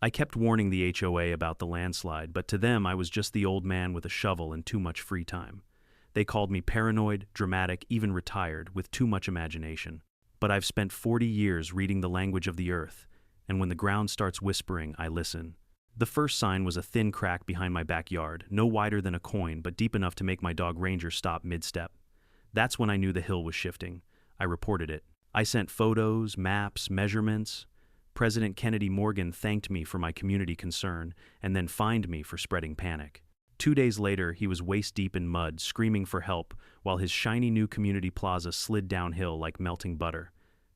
I kept warning the HOA about the landslide, but to them I was just the old man with a shovel and too much free time. They called me paranoid, dramatic, even retired, with too much imagination. But I've spent 40 years reading the language of the earth, and when the ground starts whispering, I listen. The first sign was a thin crack behind my backyard, no wider than a coin, but deep enough to make my dog Ranger stop mid-step. That's when I knew the hill was shifting. I reported it. I sent photos, maps, measurements. President Kennedy Morgan thanked me for my community concern and then fined me for spreading panic. 2 days later, he was waist-deep in mud, screaming for help, while his shiny new community plaza slid downhill like melting butter.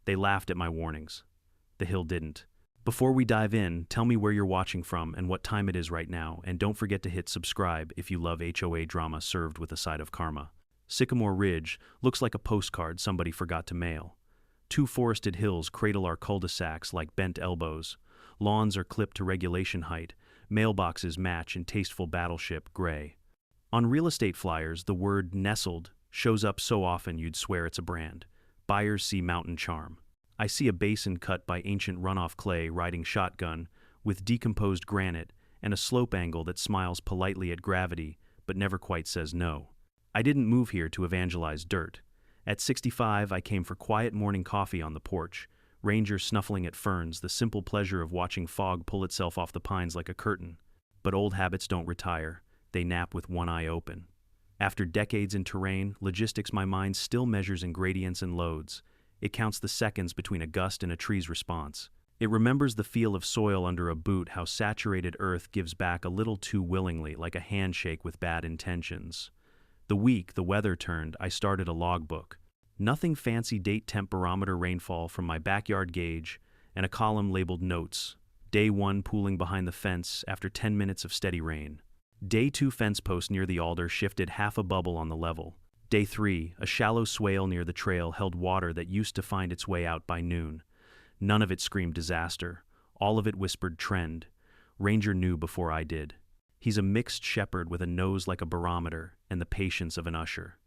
They laughed at my warnings. The hill didn't. Before we dive in, tell me where you're watching from and what time it is right now, and don't forget to hit subscribe if you love HOA drama served with a side of karma. Sycamore Ridge looks like a postcard somebody forgot to mail. 2 forested hills cradle our cul-de-sacs like bent elbows. Lawns are clipped to regulation height. Mailboxes match in tasteful battleship gray. On real estate flyers, the word nestled shows up so often you'd swear it's a brand. Buyers see mountain charm. I see a basin cut by ancient runoff clay riding shotgun with decomposed granite and a slope angle that smiles politely at gravity but never quite says no. I didn't move here to evangelize dirt. At 65, I came for quiet morning coffee on the porch, Ranger snuffling at ferns, the simple pleasure of watching fog pull itself off the pines like a curtain. But old habits don't retire. They nap with one eye open. After decades in terrain, logistics, my mind still measures in gradients and loads. It counts the seconds between a gust and a tree's response. It remembers the feel of soil under a boot, how saturated earth gives back a little too willingly, like a handshake with bad intentions. The week the weather turned, I started a logbook. Nothing fancy, date, temp, barometer, rainfall from my backyard gauge, and a column labeled notes. Day 1, pooling behind the fence after 10 minutes of steady rain. Day 2, fence post near the alder shifted half a bubble on the level. Day 3, a shallow swale near the trail held water that used to find its way out by noon. None of it screamed disaster. All of it whispered trend. Ranger knew before I did. He's a mixed shepherd with a nose like a barometer and the patience of an usher.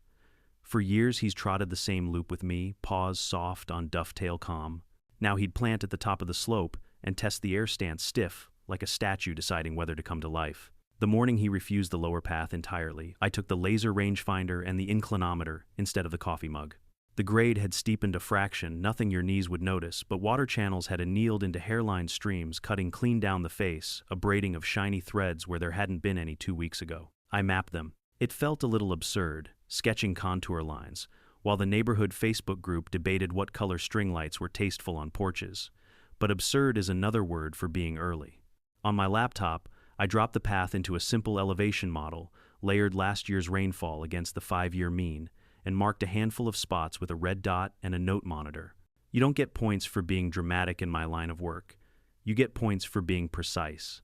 For years he's trotted the same loop with me, paws soft on dovetail calm. Now he'd plant at the top of the slope and test the air stance stiff, like a statue deciding whether to come to life. The morning he refused the lower path entirely, I took the laser rangefinder and the inclinometer instead of the coffee mug. The grade had steepened a fraction, nothing your knees would notice, but water channels had annealed into hairline streams, cutting clean down the face, a braiding of shiny threads where there hadn't been any 2 weeks ago. I mapped them. It felt a little absurd, sketching contour lines, while the neighborhood Facebook group debated what color string lights were tasteful on porches. But absurd is another word for being early. On my laptop, I dropped the path into a simple elevation model, layered last year's rainfall against the 5-year mean, and marked a handful of spots with a red dot and a note monitor. You don't get points for being dramatic in my line of work. You get points for being precise.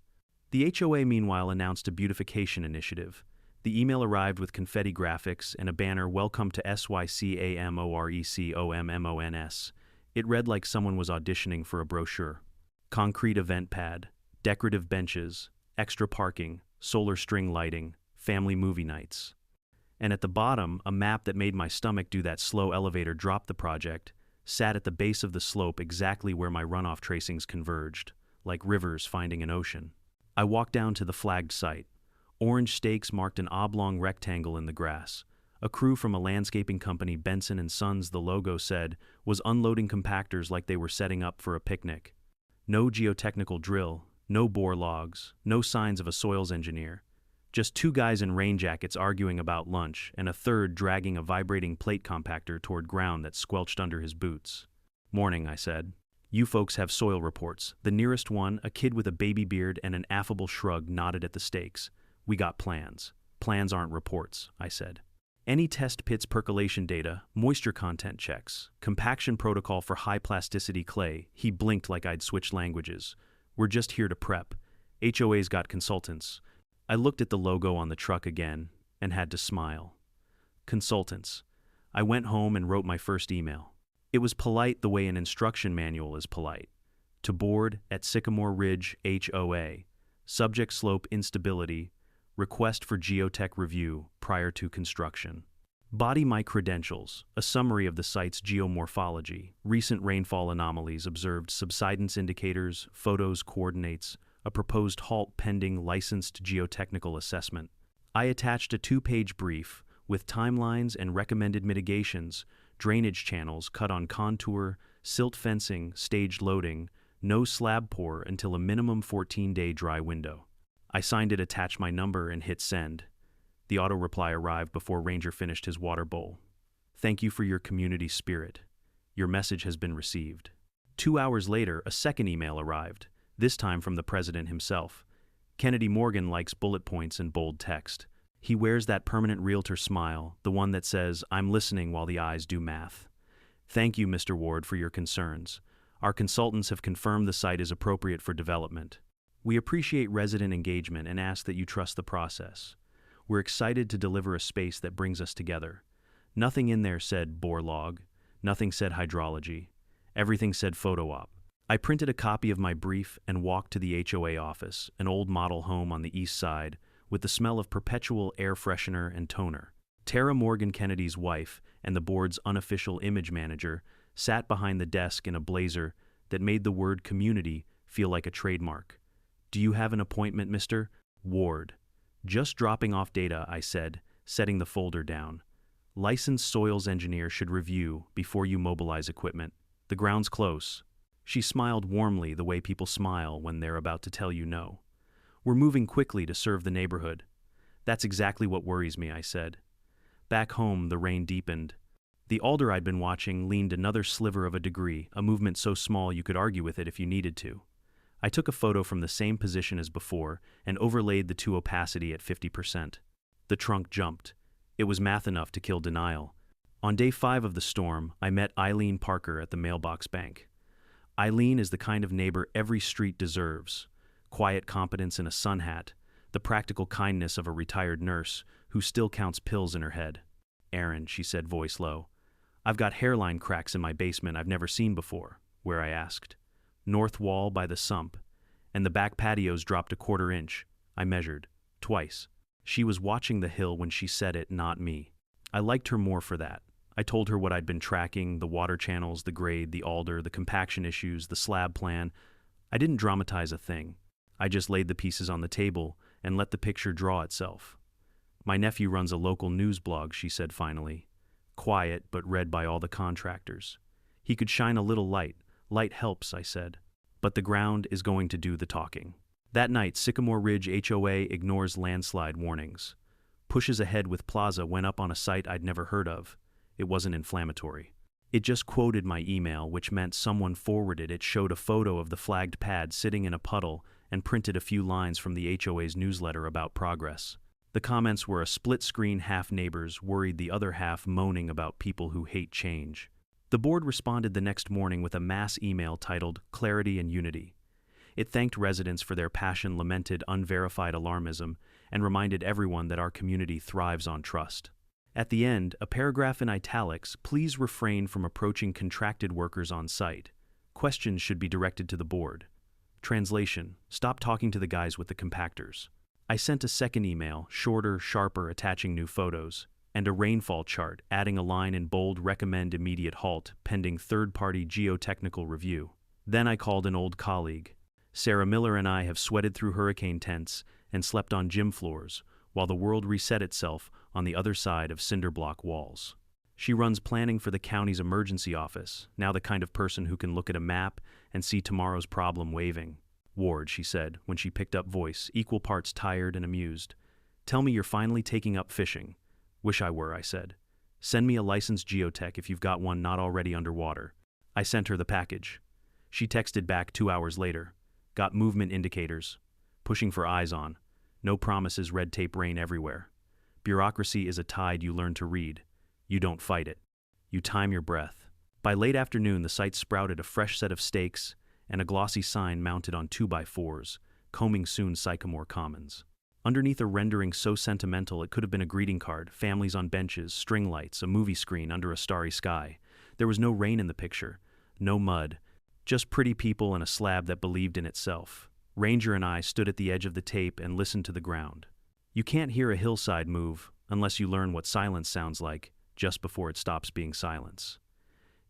The HOA, meanwhile, announced a beautification initiative. The email arrived with confetti graphics and a banner, "Welcome to SYCAMORECOMMONS." It read like someone was auditioning for a brochure. Concrete event pad, decorative benches, extra parking, solar string lighting, family movie nights. And at the bottom, a map that made my stomach do that slow elevator drop. The project sat at the base of the slope exactly where my runoff tracings converged, like rivers finding an ocean. I walked down to the flagged site. Orange stakes marked an oblong rectangle in the grass. A crew from a landscaping company, Benson & Sons, the logo said, was unloading compactors like they were setting up for a picnic. No geotechnical drill, no bore logs, no signs of a soils engineer. Just 2 guys in rain jackets arguing about lunch, and a third dragging a vibrating plate compactor toward ground that squelched under his boots. "Morning," I said. "You folks have soil reports." The nearest one, a kid with a baby beard and an affable shrug, nodded at the stakes. "We got plans." "Plans aren't reports," I said. "Any test pits percolation data, moisture content checks, compaction protocol for high plasticity clay." He blinked like I'd switched languages. "We're just here to prep. HOA's got consultants." I looked at the logo on the truck again and had to smile. Consultants. I went home and wrote my first email. It was polite the way an instruction manual is polite. To board at Sycamore Ridge, HOA. Subject slope instability. Request for geotech review prior to construction. Body my credentials, a summary of the site's geomorphology, recent rainfall anomalies observed, subsidence indicators, photos, coordinates, a proposed halt pending licensed geotechnical assessment. I attached a 2-page brief with timelines and recommended mitigations, drainage channels cut on contour, silt fencing, staged loading, no slab pour until a minimum 14-day dry window. I signed it, attached my number, and hit send. The auto reply arrived before Ranger finished his water bowl. Thank you for your community spirit. Your message has been received. 2 hours later, a second email arrived, this time from the president himself. Kennedy Morgan likes bullet points and bold text. He wears that permanent realtor smile, the one that says, "I'm listening while the eyes do math." Thank you, Mr. Ward, for your concerns. Our consultants have confirmed the site is appropriate for development. We appreciate resident engagement and ask that you trust the process. We're excited to deliver a space that brings us together. Nothing in there said bore log. Nothing said hydrology. Everything said photo op. I printed a copy of my brief and walked to the HOA office, an old model home on the east side, with the smell of perpetual air freshener and toner. Tara Morgan, Kennedy's wife and the board's unofficial image manager, sat behind the desk in a blazer that made the word community feel like a trademark. Do you have an appointment, Mr. Ward? Just dropping off data, I said, setting the folder down. Licensed soils engineer should review before you mobilize equipment. The ground's close. She smiled warmly, the way people smile when they're about to tell you no. We're moving quickly to serve the neighborhood. That's exactly what worries me, I said. Back home, the rain deepened. The alder I'd been watching leaned another sliver of a degree, a movement so small you could argue with it if you needed to. I took a photo from the same position as before and overlaid the to opacity at 50%. The trunk jumped. It was math enough to kill denial. On day 5 of the storm, I met Eileen Parker at the mailbox bank. Eileen is the kind of neighbor every street deserves. Quiet competence in a sun hat, the practical kindness of a retired nurse who still counts pills in her head. "Aaron," she said, voice low, "I've got hairline cracks in my basement I've never seen before." Where, I asked. "North wall by the sump, and the back patio's dropped a 1/4 inch. I measured. Twice." She was watching the hill when she said it, not me. I liked her more for that. I told her what I'd been tracking, the water channels, the grade, the alder, the compaction issues, the slab plan. I didn't dramatize a thing. I just laid the pieces on the table and let the picture draw itself. "My nephew runs a local news blog," she said finally. Quiet, but read by all the contractors. "He could shine a little light. Light helps," I said. "But the ground is going to do the talking." That night, Sycamore Ridge HOA ignores landslide warnings. Pushes ahead with Plaza went up on a site I'd never heard of. It wasn't inflammatory. It just quoted my email, which meant someone forwarded it, showed a photo of the flagged pad sitting in a puddle, and printed a few lines from the HOA's newsletter about progress. The comments were a split-screen, half neighbors, worried, the other half moaning about people who hate change. The board responded the next morning with a mass email titled "Clarity and Unity." It thanked residents for their passion, lamented unverified alarmism, and reminded everyone that our community thrives on trust. At the end, a paragraph in italics: "Please refrain from approaching contracted workers on site. Questions should be directed to the board." Translation: stop talking to the guys with the compactors. I sent a second email, shorter, sharper, attaching new photos, and a rainfall chart, adding a line in bold: "Recommend immediate halt, pending third-party geotechnical review." Then I called an old colleague. Sarah Miller and I have sweated through hurricane tents and slept on gym floors, while the world reset itself on the other side of cinder block walls. She runs planning for the county's emergency office, now the kind of person who can look at a map and see tomorrow's problem waving. "Ward," she said, when she picked up voice, equal parts tired and amused. "Tell me you're finally taking up fishing." "Wish I were," I said. "Send me a licensed geotech if you've got one not already underwater." I sent her the package. She texted back 2 hours later. "Got movement indicators. Pushing for eyes on. No promises, red tape rain everywhere. Bureaucracy is a tide you learn to read. You don't fight it. You time your breath." By late afternoon, the site sprouted a fresh set of stakes and a glossy sign mounted on 2x4s, "Combing soon, Sycamore Commons." Underneath a rendering so sentimental it could have been a greeting card, families on benches, string lights, a movie screen under a starry sky. There was no rain in the picture, no mud, just pretty people and a slab that believed in itself. Ranger and I stood at the edge of the tape and listened to the ground. You can't hear a hillside move unless you learn what silence sounds like just before it stops being silence.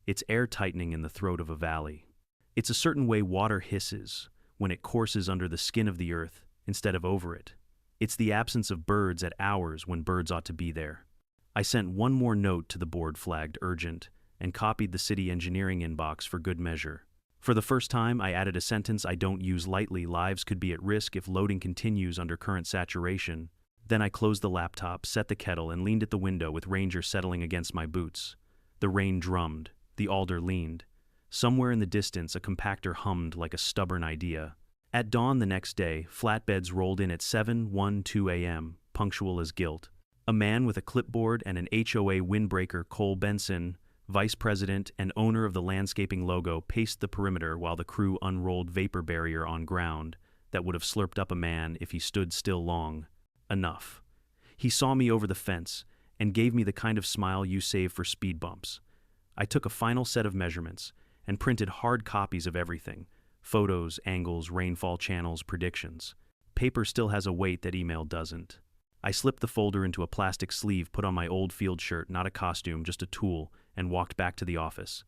It's air tightening in the throat of a valley. It's a certain way water hisses when it courses under the skin of the earth instead of over it. It's the absence of birds at hours when birds ought to be there. I sent one more note to the board flagged urgent and copied the city engineering inbox for good measure. For the first time, I added a sentence I don't use lightly: lives could be at risk if loading continues under current saturation. Then I closed the laptop, set the kettle, and leaned at the window with Ranger settling against my boots. The rain drummed, the alder leaned. Somewhere in the distance, a compactor hummed like a stubborn idea. At dawn the next day, flatbeds rolled in at 7:12 a.m., punctual as guilt. A man with a clipboard and an HOA windbreaker, Cole Benson, vice president and owner of the landscaping logo, paced the perimeter while the crew unrolled vapor barrier on ground that would have slurped up a man if he stood still long enough. He saw me over the fence and gave me the kind of smile you save for speed bumps. I took a final set of measurements and printed hard copies of everything: photos, angles, rainfall channels, predictions. Paper still has a weight that email doesn't. I slipped the folder into a plastic sleeve, put on my old field shirt, not a costume, just a tool, and walked back to the office.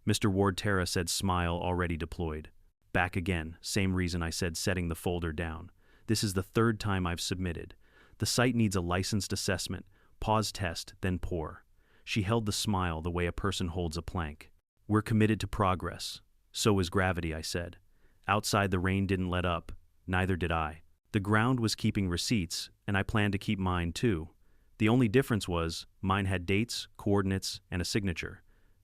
Mr. Ward Terra said, smile already deployed. Back again, same reason, I said, setting the folder down. This is the third time I've submitted. The site needs a licensed assessment. Pause test, then pour. She held the smile the way a person holds a plank. We're committed to progress. So is gravity, I said. Outside, the rain didn't let up. Neither did I. The ground was keeping receipts, and I planned to keep mine too. The only difference was, mine had dates, coordinates, and a signature.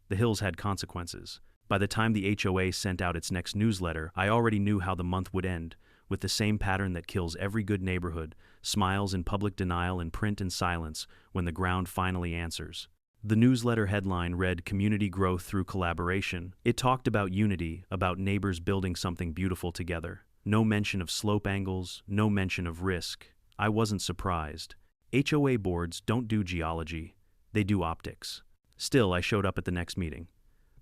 The hills had consequences. By the time the HOA sent out its next newsletter, I already knew how the month would end, with the same pattern that kills every good neighborhood: smiles in public denial and print and silence when the ground finally answers. The newsletter headline read, "Community Growth Through Collaboration." It talked about unity, about neighbors building something beautiful together. No mention of slope angles, no mention of risk. I wasn't surprised. HOA boards don't do geology, they do optics. Still, I showed up at the next meeting.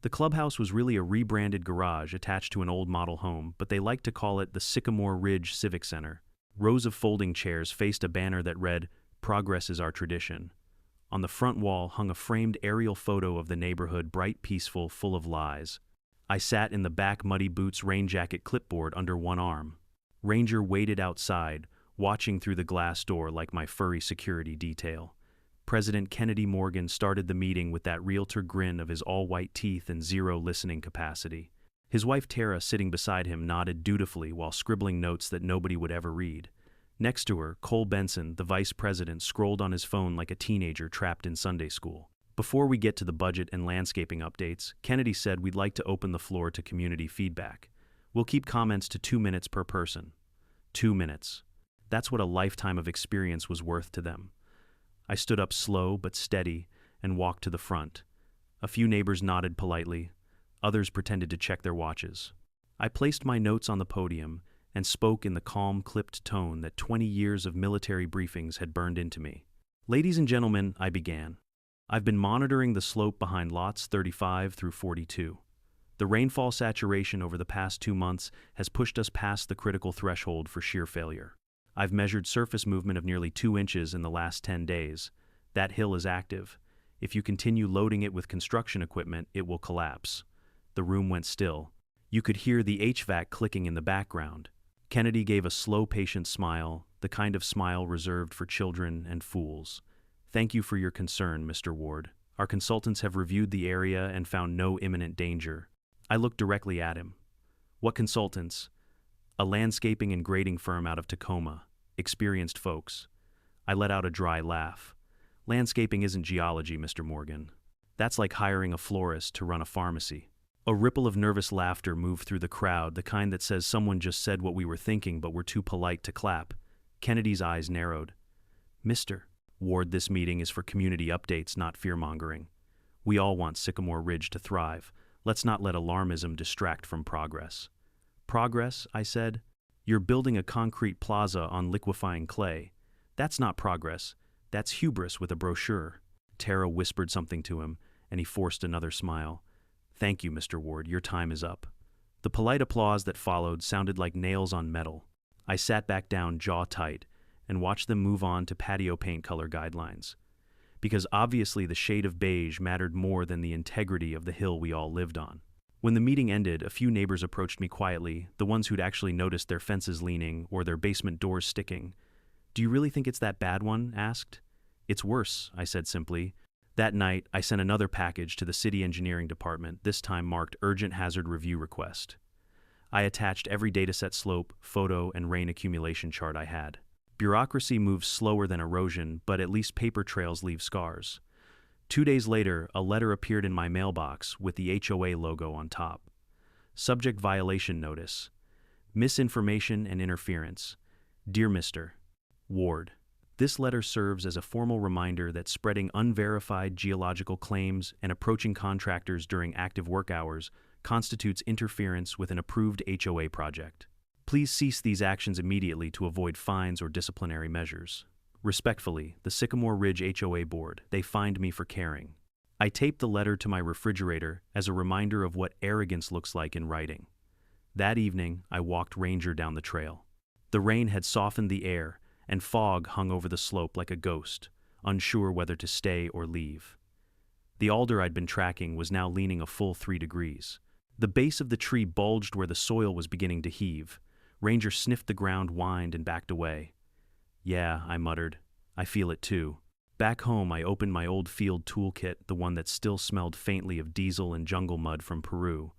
The clubhouse was really a rebranded garage attached to an old model home, but they liked to call it the Sycamore Ridge Civic Center. Rows of folding chairs faced a banner that read, "Progress is our tradition." On the front wall hung a framed aerial photo of the neighborhood, bright, peaceful, full of lies. I sat in the back, muddy boots, rain jacket, clipboard under one arm. Ranger waited outside, watching through the glass door like my furry security detail. President Kennedy Morgan started the meeting with that realtor grin of his all-white teeth and zero listening capacity. His wife Tara, sitting beside him, nodded dutifully while scribbling notes that nobody would ever read. Next to her, Cole Benson, the vice president, scrolled on his phone like a teenager trapped in Sunday school. Before we get to the budget and landscaping updates, Kennedy said we'd like to open the floor to community feedback. We'll keep comments to 2 minutes per person. 2 minutes. That's what a lifetime of experience was worth to them. I stood up slow but steady and walked to the front. A few neighbors nodded politely. Others pretended to check their watches. I placed my notes on the podium and spoke in the calm, clipped tone that 20 years of military briefings had burned into me. Ladies and gentlemen, I began. I've been monitoring the slope behind lots 35 through 42. The rainfall saturation over the past 2 months has pushed us past the critical threshold for shear failure. I've measured surface movement of nearly 2 inches in the last 10 days. That hill is active. If you continue loading it with construction equipment, it will collapse. The room went still. You could hear the HVAC clicking in the background. Kennedy gave a slow, patient smile, the kind of smile reserved for children and fools. Thank you for your concern, Mr. Ward. Our consultants have reviewed the area and found no imminent danger. I looked directly at him. What consultants? A landscaping and grading firm out of Tacoma. Experienced folks. I let out a dry laugh. Landscaping isn't geology, Mr. Morgan. That's like hiring a florist to run a pharmacy. A ripple of nervous laughter moved through the crowd, the kind that says someone just said what we were thinking but were too polite to clap. Kennedy's eyes narrowed. Mr. Ward, this meeting is for community updates, not fear-mongering. We all want Sycamore Ridge to thrive. Let's not let alarmism distract from progress. Progress, I said? You're building a concrete plaza on liquefying clay. That's not progress. That's hubris with a brochure. Tara whispered something to him, and he forced another smile. Thank you, Mr. Ward. Your time is up. The polite applause that followed sounded like nails on metal. I sat back down, jaw tight, and watched them move on to patio paint color guidelines. Because obviously the shade of beige mattered more than the integrity of the hill we all lived on. When the meeting ended, a few neighbors approached me quietly, the ones who'd actually noticed their fences leaning or their basement doors sticking. "Do you really think it's that bad?" one asked. "It's worse," I said simply. That night, I sent another package to the city engineering department, this time marked Urgent Hazard Review Request. I attached every dataset slope, photo, and rain accumulation chart I had. Bureaucracy moves slower than erosion, but at least paper trails leave scars. 2 days later, a letter appeared in my mailbox with the HOA logo on top. Subject violation notice. Misinformation and interference. Dear Mr. Ward. This letter serves as a formal reminder that spreading unverified geological claims and approaching contractors during active work hours constitutes interference with an approved HOA project. Please cease these actions immediately to avoid fines or disciplinary measures. Respectfully, the Sycamore Ridge HOA Board. They fined me for caring. I taped the letter to my refrigerator as a reminder of what arrogance looks like in writing. That evening, I walked Ranger down the trail. The rain had softened the air, and fog hung over the slope like a ghost, unsure whether to stay or leave. The alder I'd been tracking was now leaning a full 3 degrees. The base of the tree bulged where the soil was beginning to heave. Ranger sniffed the ground, whined, and backed away. "Yeah," I muttered. "I feel it too." Back home, I opened my old field toolkit, the one that still smelled faintly of diesel and jungle mud from Peru.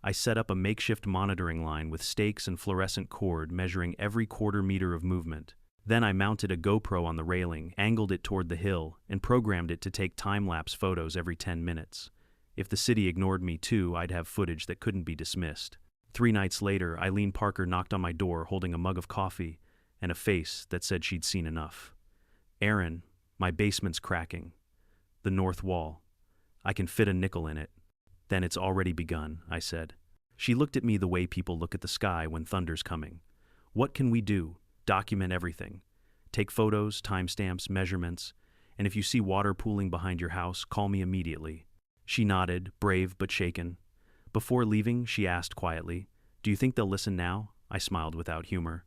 I set up a makeshift monitoring line with stakes and fluorescent cord measuring every quarter-meter of movement. Then I mounted a GoPro on the railing, angled it toward the hill, and programmed it to take time-lapse photos every 10 minutes. If the city ignored me too, I'd have footage that couldn't be dismissed. 3 nights later, Eileen Parker knocked on my door holding a mug of coffee and a face that said she'd seen enough. "Aaron, my basement's cracking. The north wall. I can fit a nickel in it." "Then it's already begun," I said. She looked at me the way people look at the sky when thunder's coming. "What can we do? Document everything. Take photos, timestamps, measurements, and if you see water pooling behind your house, call me immediately." She nodded, brave but shaken. Before leaving, she asked quietly, "Do you think they'll listen now?" I smiled without humor.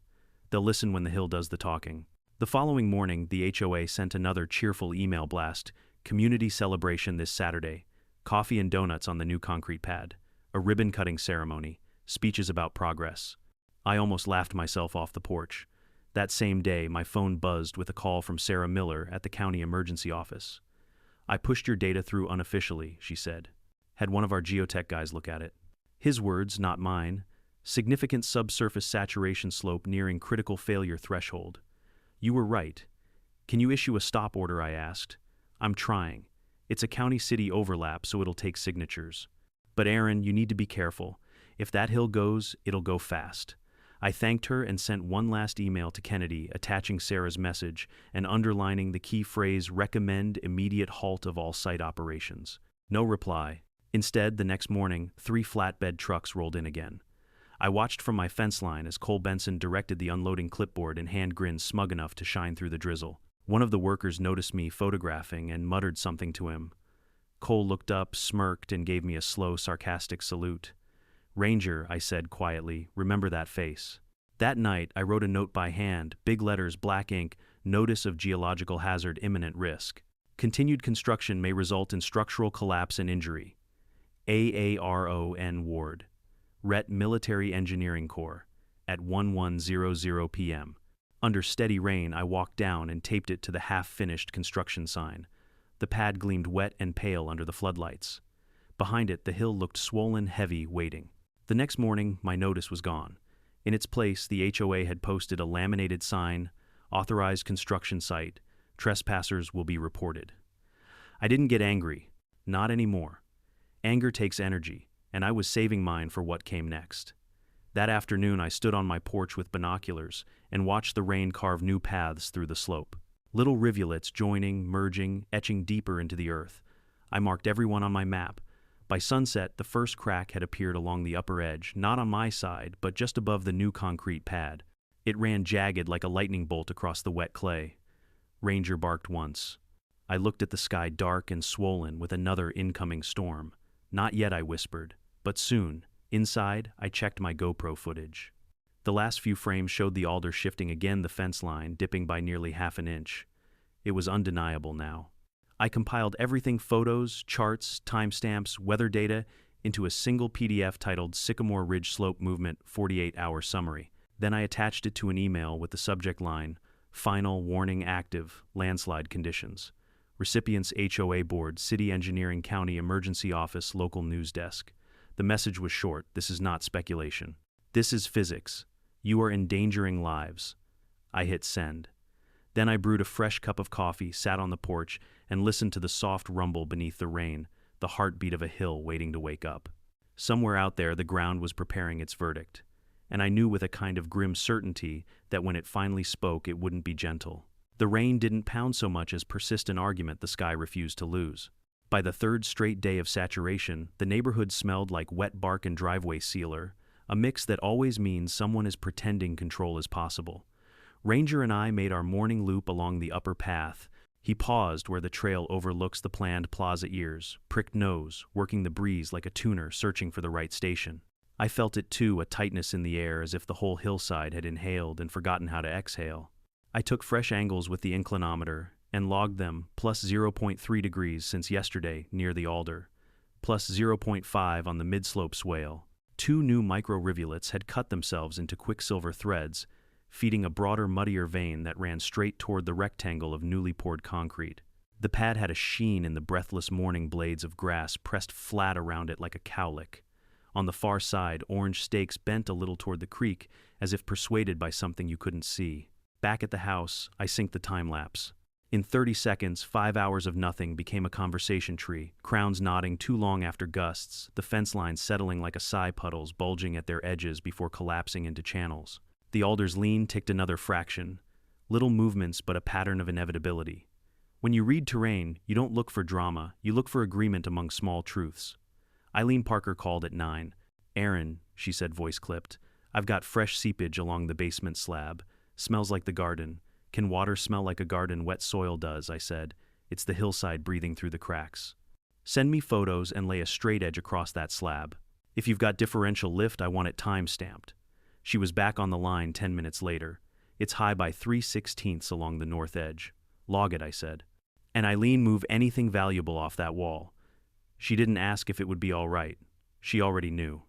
"They'll listen when the hill does the talking." The following morning, the HOA sent another cheerful email blast. "Community celebration this Saturday. Coffee and donuts on the new concrete pad. A ribbon-cutting ceremony. Speeches about progress." I almost laughed myself off the porch. That same day, my phone buzzed with a call from Sarah Miller at the county emergency office. "I pushed your data through unofficially," she said. "Had one of our geotech guys look at it." His words, not mine. "Significant subsurface saturation slope nearing critical failure threshold." "You were right. Can you issue a stop order?" I asked. "I'm trying. It's a county-city overlap, so it'll take signatures." "But Aaron, you need to be careful. If that hill goes, it'll go fast." I thanked her and sent one last email to Kennedy, attaching Sarah's message and underlining the key phrase, "Recommend immediate halt of all site operations." No reply. Instead, the next morning, 3 flatbed trucks rolled in again. I watched from my fence line as Cole Benson directed the unloading clipboard and hand grinned smug enough to shine through the drizzle. One of the workers noticed me photographing and muttered something to him. Cole looked up, smirked, and gave me a slow, sarcastic salute. "Ranger," I said quietly, "remember that face." That night, I wrote a note by hand, big letters, black ink, "Notice of geological hazard, imminent risk. Continued construction may result in structural collapse and injury. AARON Ward. Ret Military Engineering Corps. At 11:00 p.m. Under steady rain, I walked down and taped it to the half-finished construction sign. The pad gleamed wet and pale under the floodlights. Behind it, the hill looked swollen, heavy, waiting. The next morning, my notice was gone. In its place, the HOA had posted a laminated sign, "Authorized construction site. Trespassers will be reported." I didn't get angry. Not anymore. Anger takes energy, and I was saving mine for what came next. That afternoon, I stood on my porch with binoculars and watched the rain carve new paths through the slope. Little rivulets joining, merging, etching deeper into the earth. I marked every one on my map. By sunset, the first crack had appeared along the upper edge, not on my side, but just above the new concrete pad. It ran jagged like a lightning bolt across the wet clay. Ranger barked once. I looked at the sky dark and swollen with another incoming storm. "Not yet," I whispered, "but soon." Inside, I checked my GoPro footage. The last few frames showed the alder shifting again, the fence line, dipping by nearly half an inch. It was undeniable now. I compiled everything: photos, charts, timestamps, weather data, into a single PDF titled Sycamore Ridge Slope Movement 48-Hour Summary. Then I attached it to an email with the subject line, Final Warning Active, Landslide Conditions. Recipients HOA Board, City Engineering County Emergency Office, Local News Desk. The message was short. This is not speculation. This is physics. You are endangering lives. I hit send. Then I brewed a fresh cup of coffee, sat on the porch, and listened to the soft rumble beneath the rain, the heartbeat of a hill waiting to wake up. Somewhere out there, the ground was preparing its verdict, and I knew with a kind of grim certainty that when it finally spoke, it wouldn't be gentle. The rain didn't pound so much as persistent argument the sky refused to lose. By the third straight day of saturation, the neighborhood smelled like wet bark and driveway sealer, a mix that always means someone is pretending control is possible. Ranger and I made our morning loop along the upper path. He paused where the trail overlooks the planned plaza ears, pricked nose, working the breeze like a tuner searching for the right station. I felt it too, a tightness in the air as if the whole hillside had inhaled and forgotten how to exhale. I took fresh angles with the inclinometer and logged them, plus 0.3 degrees since yesterday near the alder, plus 0.5 on the mid-slope swale. 2 new micro-rivulets had cut themselves into quicksilver threads, feeding a broader, muddier vein that ran straight toward the rectangle of newly poured concrete. The pad had a sheen in the breathless morning blades of grass pressed flat around it like a cowlick. On the far side, orange stakes bent a little toward the creek, as if persuaded by something you couldn't see. Back at the house, I synced the time-lapse. In 30 seconds, 5 hours of nothing became a conversation tree, crowns nodding too long after gusts, the fence lines settling like acai puddles bulging at their edges before collapsing into channels. The alder's lean ticked another fraction. Little movements, but a pattern of inevitability. When you read terrain, you don't look for drama, you look for agreement among small truths. Eileen Parker called at 9. "Aaron," she said, voice clipped, "I've got fresh seepage along the basement slab. Smells like the garden. Can water smell like a garden? Wet soil does," I said. "It's the hillside breathing through the cracks. Send me photos and lay a straight edge across that slab. If you've got differential lift, I want it time-stamped." She was back on the line 10 minutes later. "It's high by 3/16 along the north edge." "Log it," I said. "And Eileen, move anything valuable off that wall." She didn't ask if it would be all right. She already knew.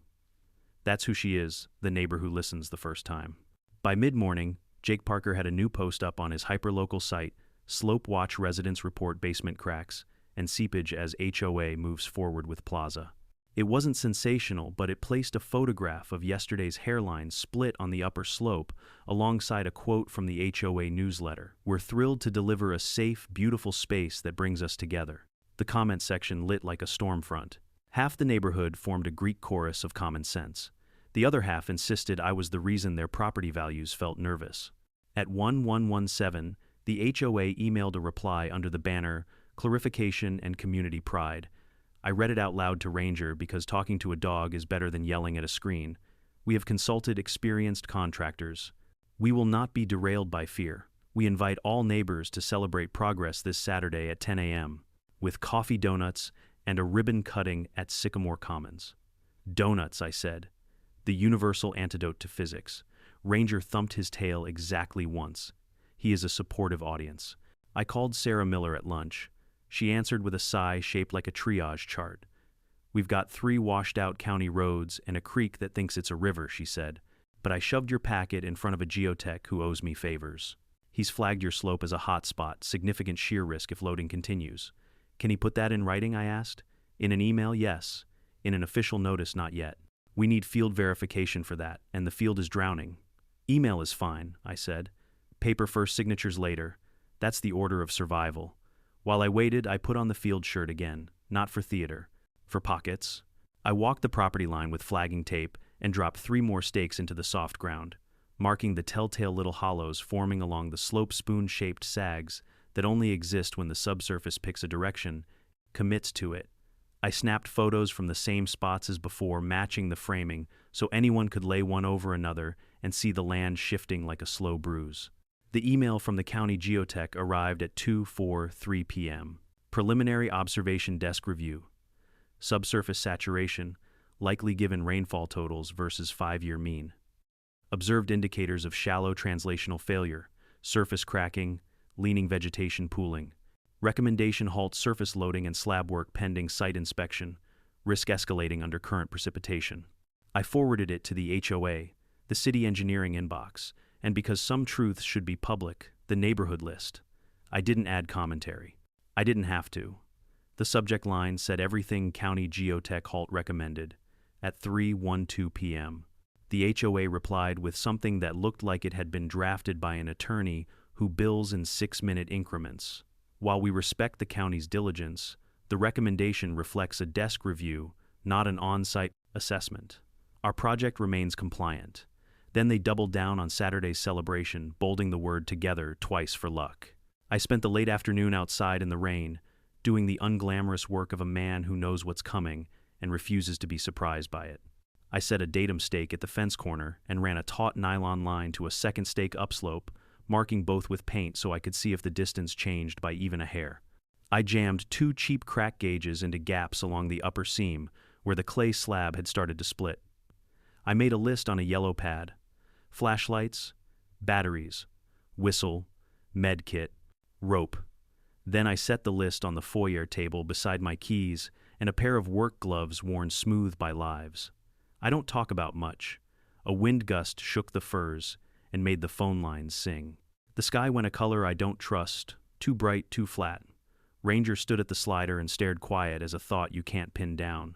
That's who she is, the neighbor who listens the first time. By mid-morning, Jake Parker had a new post up on his hyperlocal site, Slope Watch Residents Report Basement Cracks, and Seepage as HOA Moves Forward with Plaza. It wasn't sensational, but it placed a photograph of yesterday's hairline split on the upper slope alongside a quote from the HOA newsletter. "We're thrilled to deliver a safe, beautiful space that brings us together." The comment section lit like a storm front. Half the neighborhood formed a Greek chorus of common sense. The other half insisted I was the reason their property values felt nervous. At 1117, the HOA emailed a reply under the banner, "Clarification and Community Pride." I read it out loud to Ranger because talking to a dog is better than yelling at a screen. "We have consulted experienced contractors. We will not be derailed by fear. We invite all neighbors to celebrate progress this Saturday at 10 a.m. with coffee donuts and a ribbon cutting at Sycamore Commons." "Donuts," I said. The universal antidote to physics. Ranger thumped his tail exactly once. He is a supportive audience. I called Sarah Miller at lunch. She answered with a sigh shaped like a triage chart. "We've got 3 washed-out county roads and a creek that thinks it's a river," she said. "But I shoved your packet in front of a geotech who owes me favors. He's flagged your slope as a hot spot, significant shear risk if loading continues." "Can he put that in writing?" I asked. "In an email, yes. In an official notice, not yet. We need field verification for that, and the field is drowning." "Email is fine," I said. "Paper first, signatures later. That's the order of survival." While I waited, I put on the field shirt again, not for theater, for pockets. I walked the property line with flagging tape and dropped 3 more stakes into the soft ground, marking the telltale little hollows forming along the slope spoon-shaped sags that only exist when the subsurface picks a direction, commits to it. I snapped photos from the same spots as before, matching the framing, so anyone could lay one over another and see the land shifting like a slow bruise. The email from the county geotech arrived at 2:03 p.m. Preliminary observation desk review. Subsurface saturation, likely given rainfall totals versus 5-year mean. Observed indicators of shallow translational failure, surface cracking, leaning vegetation pooling. Recommendation: halt surface loading and slab work pending site inspection. risk escalating under current precipitation. I forwarded it to the HOA, the city engineering inbox, and because some truths should be public, the neighborhood list. I didn't add commentary. I didn't have to. The subject line said everything County Geotech Halt recommended at 3:12 p.m. The HOA replied with something that looked like it had been drafted by an attorney who bills in 6-minute increments. While we respect the county's diligence, the recommendation reflects a desk review, not an on-site assessment. Our project remains compliant. Then they doubled down on Saturday's celebration, bolding the word together twice for luck. I spent the late afternoon outside in the rain, doing the unglamorous work of a man who knows what's coming and refuses to be surprised by it. I set a datum stake at the fence corner and ran a taut nylon line to a second stake upslope, marking both with paint so I could see if the distance changed by even a hair. I jammed 2 cheap crack gauges into gaps along the upper seam where the clay slab had started to split. I made a list on a yellow pad: flashlights, batteries, whistle, med kit, rope. Then I set the list on the foyer table beside my keys and a pair of work gloves worn smooth by lives. I don't talk about much. A wind gust shook the firs and made the phone lines sing. The sky went a color I don't trust, too bright, too flat. Ranger stood at the slider and stared quiet as a thought you can't pin down.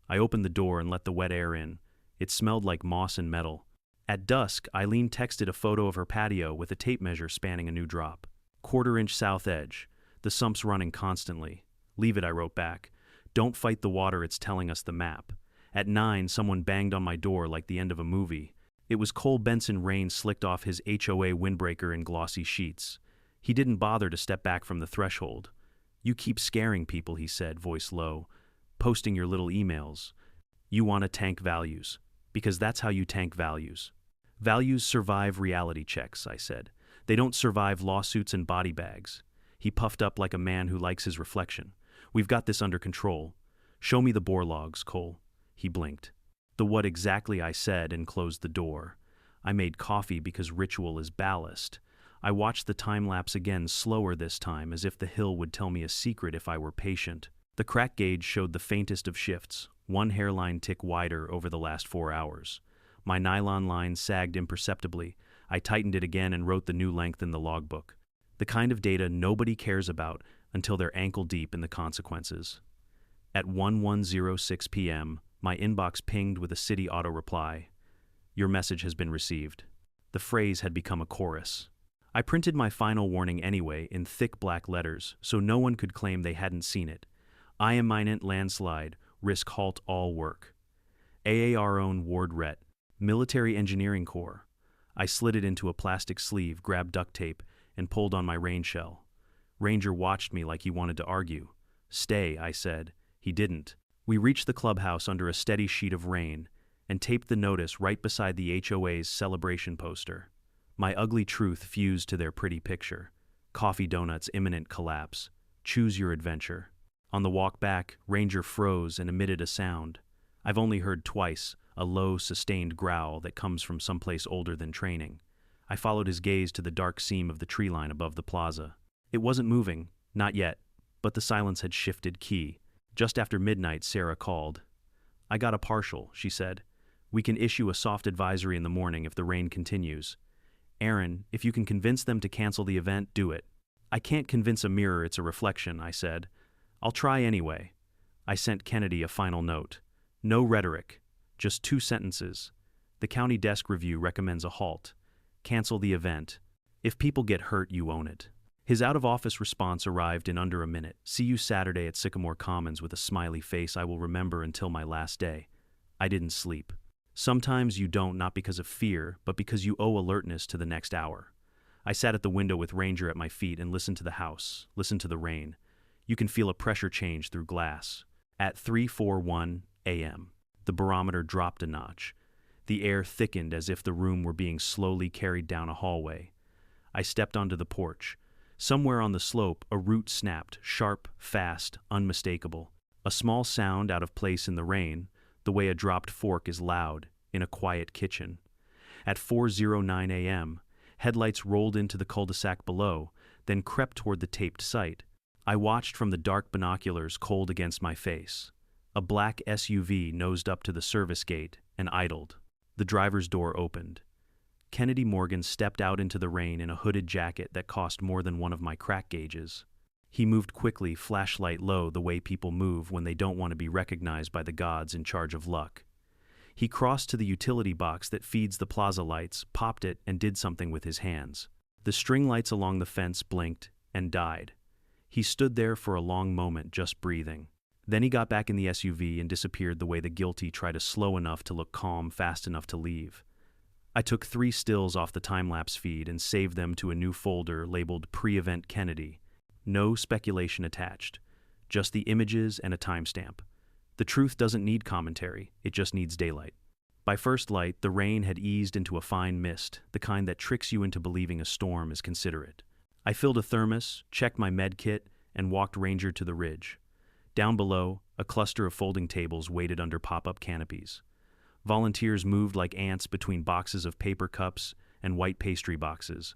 I opened the door and let the wet air in. It smelled like moss and metal. At dusk, Eileen texted a photo of her patio with a tape measure spanning a new drop. 1/4-inch south edge. The sump's running constantly. Leave it, I wrote back. Don't fight the water, it's telling us the map. At 9, someone banged on my door like the end of a movie. It was Cole Benson. Rain slicked off his HOA windbreaker in glossy sheets. He didn't bother to step back from the threshold. You keep scaring people, he said, voice low. Posting your little emails. You want to tank values. Because that's how you tank values. Values survive reality checks, I said. They don't survive lawsuits and body bags. He puffed up like a man who likes his reflection. We've got this under control. Show me the bore logs, Cole. He blinked. The what exactly, I said, and closed the door. I made coffee because ritual is ballast. I watched the time-lapse again, slower this time, as if the hill would tell me a secret if I were patient. The crack gauge showed the faintest of shifts, 1 hairline tick wider over the last 4 hours. My nylon line sagged imperceptibly. I tightened it again and wrote the new length in the logbook. The kind of data nobody cares about until they're ankle-deep in the consequences. At 11:06 p.m., my inbox pinged with a city auto reply. Your message has been received. The phrase had become a chorus. I printed my final warning anyway in thick black letters, so no one could claim they hadn't seen it. I am imminent landslide, risk halt all work. AAR own Ward Ret, Military Engineering Corps. I slid it into a plastic sleeve, grabbed duct tape, and pulled on my rain shell. Ranger watched me like he wanted to argue. Stay, I said. He didn't. We reached the clubhouse under a steady sheet of rain and taped the notice right beside the HOA's celebration poster. My ugly truth fused to their pretty picture. Coffee donuts, imminent collapse. Choose your adventure. On the walk back, Ranger froze and emitted a sound. I've only heard twice, a low, sustained growl that comes from someplace older than training. I followed his gaze to the dark seam of the tree line above the plaza. It wasn't moving, not yet, but the silence had shifted key. Just after midnight, Sarah called. I got a partial, she said. We can issue a soft advisory in the morning if the rain continues. Aaron, if you can convince them to cancel the event, do it. I can't convince a mirror it's a reflection, I said. I'll try anyway. I sent Kennedy a final note. No rhetoric, just 2 sentences. The county desk review recommends a halt. Cancel the event. If people get hurt, you own it. His out-of-office response arrived in under a minute. See you Saturday at Sycamore Commons with a smiley face I will remember until my last day. I didn't sleep. Sometimes you don't, not because of fear, but because you owe alertness to the next hour. I sat at the window with Ranger at my feet and listened to the house, listened to the rain. You can feel a pressure change through glass. At 3:41 a.m., the barometer dropped a notch. The air thickened as if the room were being slowly carried down a hallway. I stepped onto the porch. Somewhere on the slope, a root snapped, sharp, fast, unmistakable. A small sound out of place in the rain, the way a dropped fork is loud in a quiet kitchen. At 4:09 a.m., headlights rolled into the cul-de-sac below, then crept toward the taped site. I watched from the dark binoculars, cold against my face. A black SUV nosed up to the service gate and idled. The driver's door opened. Kennedy Morgan stepped out into the rain in a hooded jacket that cost more than one of my crack gauges. He moved quickly, flashlight low, the way people move when they don't want to be recognized by the gods in charge of luck. He crossed to the utility box that feeds the plaza lights, popped it, and did something with his hands. The string lights along the fence blinked and died. He stood there for a long moment, just breathing. Then he got back in the SUV and disappeared the way the guilty try to slow enough to look calm, fast enough to leave. I took 3 stills off the time-lapse feed and saved them to a new folder labeled Pre-Event Kennedy. No speculation attached, just the images and a timestamp. The truth doesn't need commentary, it just needs daylight. By first light, the rain had eased into a fine mist, the kind that tricks you into believing a storm is considerate. I filled a thermos, checked my med kit, and walked Ranger to the ridge. Down below, a cluster of folding tables waited under pop-up canopies. Volunteers moved like ants between boxes of paper cups and white pastry boxes.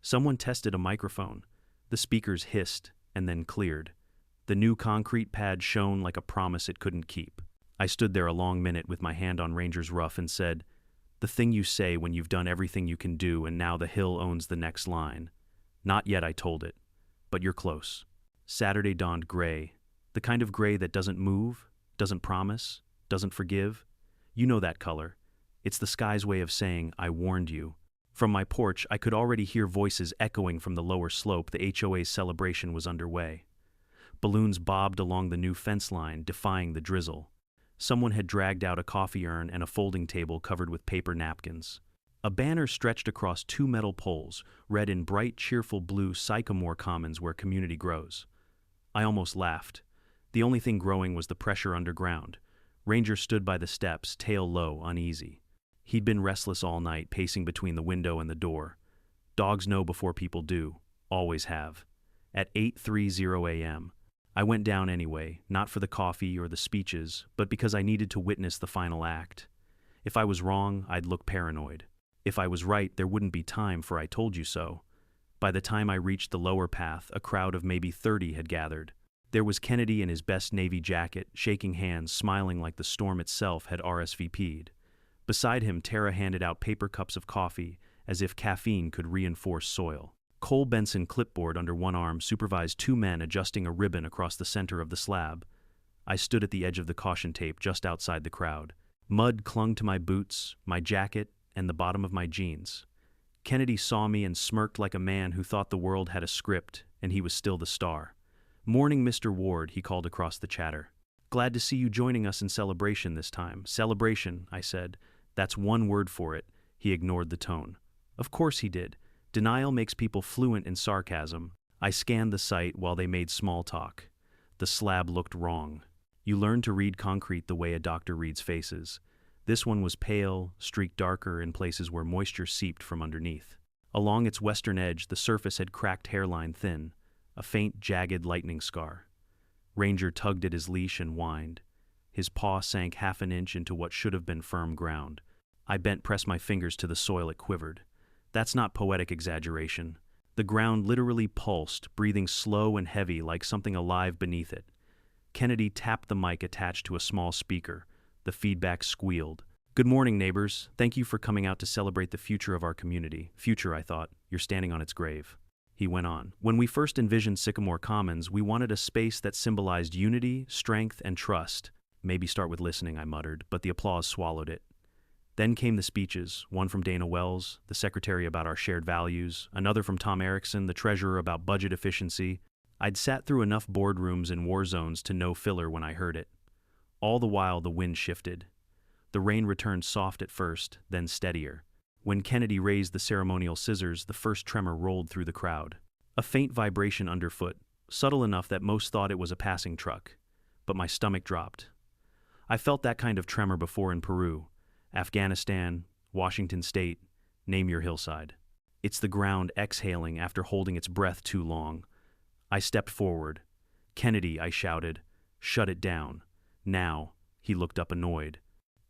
Someone tested a microphone. The speakers hissed and then cleared. The new concrete pad shone like a promise it couldn't keep. I stood there a long minute with my hand on Ranger's ruff and said, "The thing you say when you've done everything you can do and now the hill owns the next line." "Not yet," I told it, "but you're close." Saturday dawned gray, the kind of gray that doesn't move, doesn't promise, doesn't forgive. You know that color. It's the sky's way of saying, "I warned you." From my porch, I could already hear voices echoing from the lower slope. The HOA's celebration was underway. Balloons bobbed along the new fence line, defying the drizzle. Someone had dragged out a coffee urn and a folding table covered with paper napkins. A banner stretched across 2 metal poles, read in bright, cheerful blue, "Sycamore Commons where community grows." I almost laughed. The only thing growing was the pressure underground. Ranger stood by the steps, tail low, uneasy. He'd been restless all night, pacing between the window and the door. Dogs know before people do, always have. At 8:30 a.m., I went down anyway, not for the coffee or the speeches, but because I needed to witness the final act. If I was wrong, I'd look paranoid. If I was right, there wouldn't be time for "I told you so." By the time I reached the lower path, a crowd of maybe 30 had gathered. There was Kennedy in his best navy jacket, shaking hands, smiling like the storm itself had RSVP'd. Beside him, Tara handed out paper cups of coffee, as if caffeine could reinforce soil. Cole Benson, clipboard under one arm, supervised 2 men adjusting a ribbon across the center of the slab. I stood at the edge of the caution tape just outside the crowd. Mud clung to my boots, my jacket, and the bottom of my jeans. Kennedy saw me and smirked like a man who thought the world had a script, and he was still the star. "Morning, Mr. Ward," he called across the chatter. "Glad to see you joining us in celebration this time." "Celebration," I said. "That's one word for it." He ignored the tone. Of course he did. Denial makes people fluent in sarcasm. I scanned the site while they made small talk. The slab looked wrong. You learn to read concrete the way a doctor reads faces. This one was pale, streaked darker in places where moisture seeped from underneath. Along its western edge, the surface had cracked hairline thin, a faint, jagged lightning scar. Ranger tugged at his leash and whined. His paw sank half an inch into what should have been firm ground. I bent, pressed my fingers to the soil. It quivered. That's not poetic exaggeration. The ground literally pulsed, breathing slow and heavy like something alive beneath it. Kennedy tapped the mic attached to a small speaker. The feedback squealed. "Good morning, neighbors. Thank you for coming out to celebrate the future of our community." Future, I thought. You're standing on its grave. He went on. "When we first envisioned Sycamore Commons, we wanted a space that symbolized unity, strength, and trust." "Maybe start with listening," I muttered, but the applause swallowed it. Then came the speeches, one from Dana Wells, the secretary, about our shared values, another from Tom Erickson, the treasurer, about budget efficiency. I'd sat through enough boardrooms in war zones to know filler when I heard it. All the while the wind shifted. The rain returned soft at first, then steadier. When Kennedy raised the ceremonial scissors, the first tremor rolled through the crowd. A faint vibration underfoot, subtle enough that most thought it was a passing truck. But my stomach dropped. I felt that kind of tremor before in Peru, Afghanistan, Washington State, name your hillside. It's the ground exhaling after holding its breath too long. I stepped forward. "Kennedy," I shouted, "shut it down. Now." He looked up annoyed.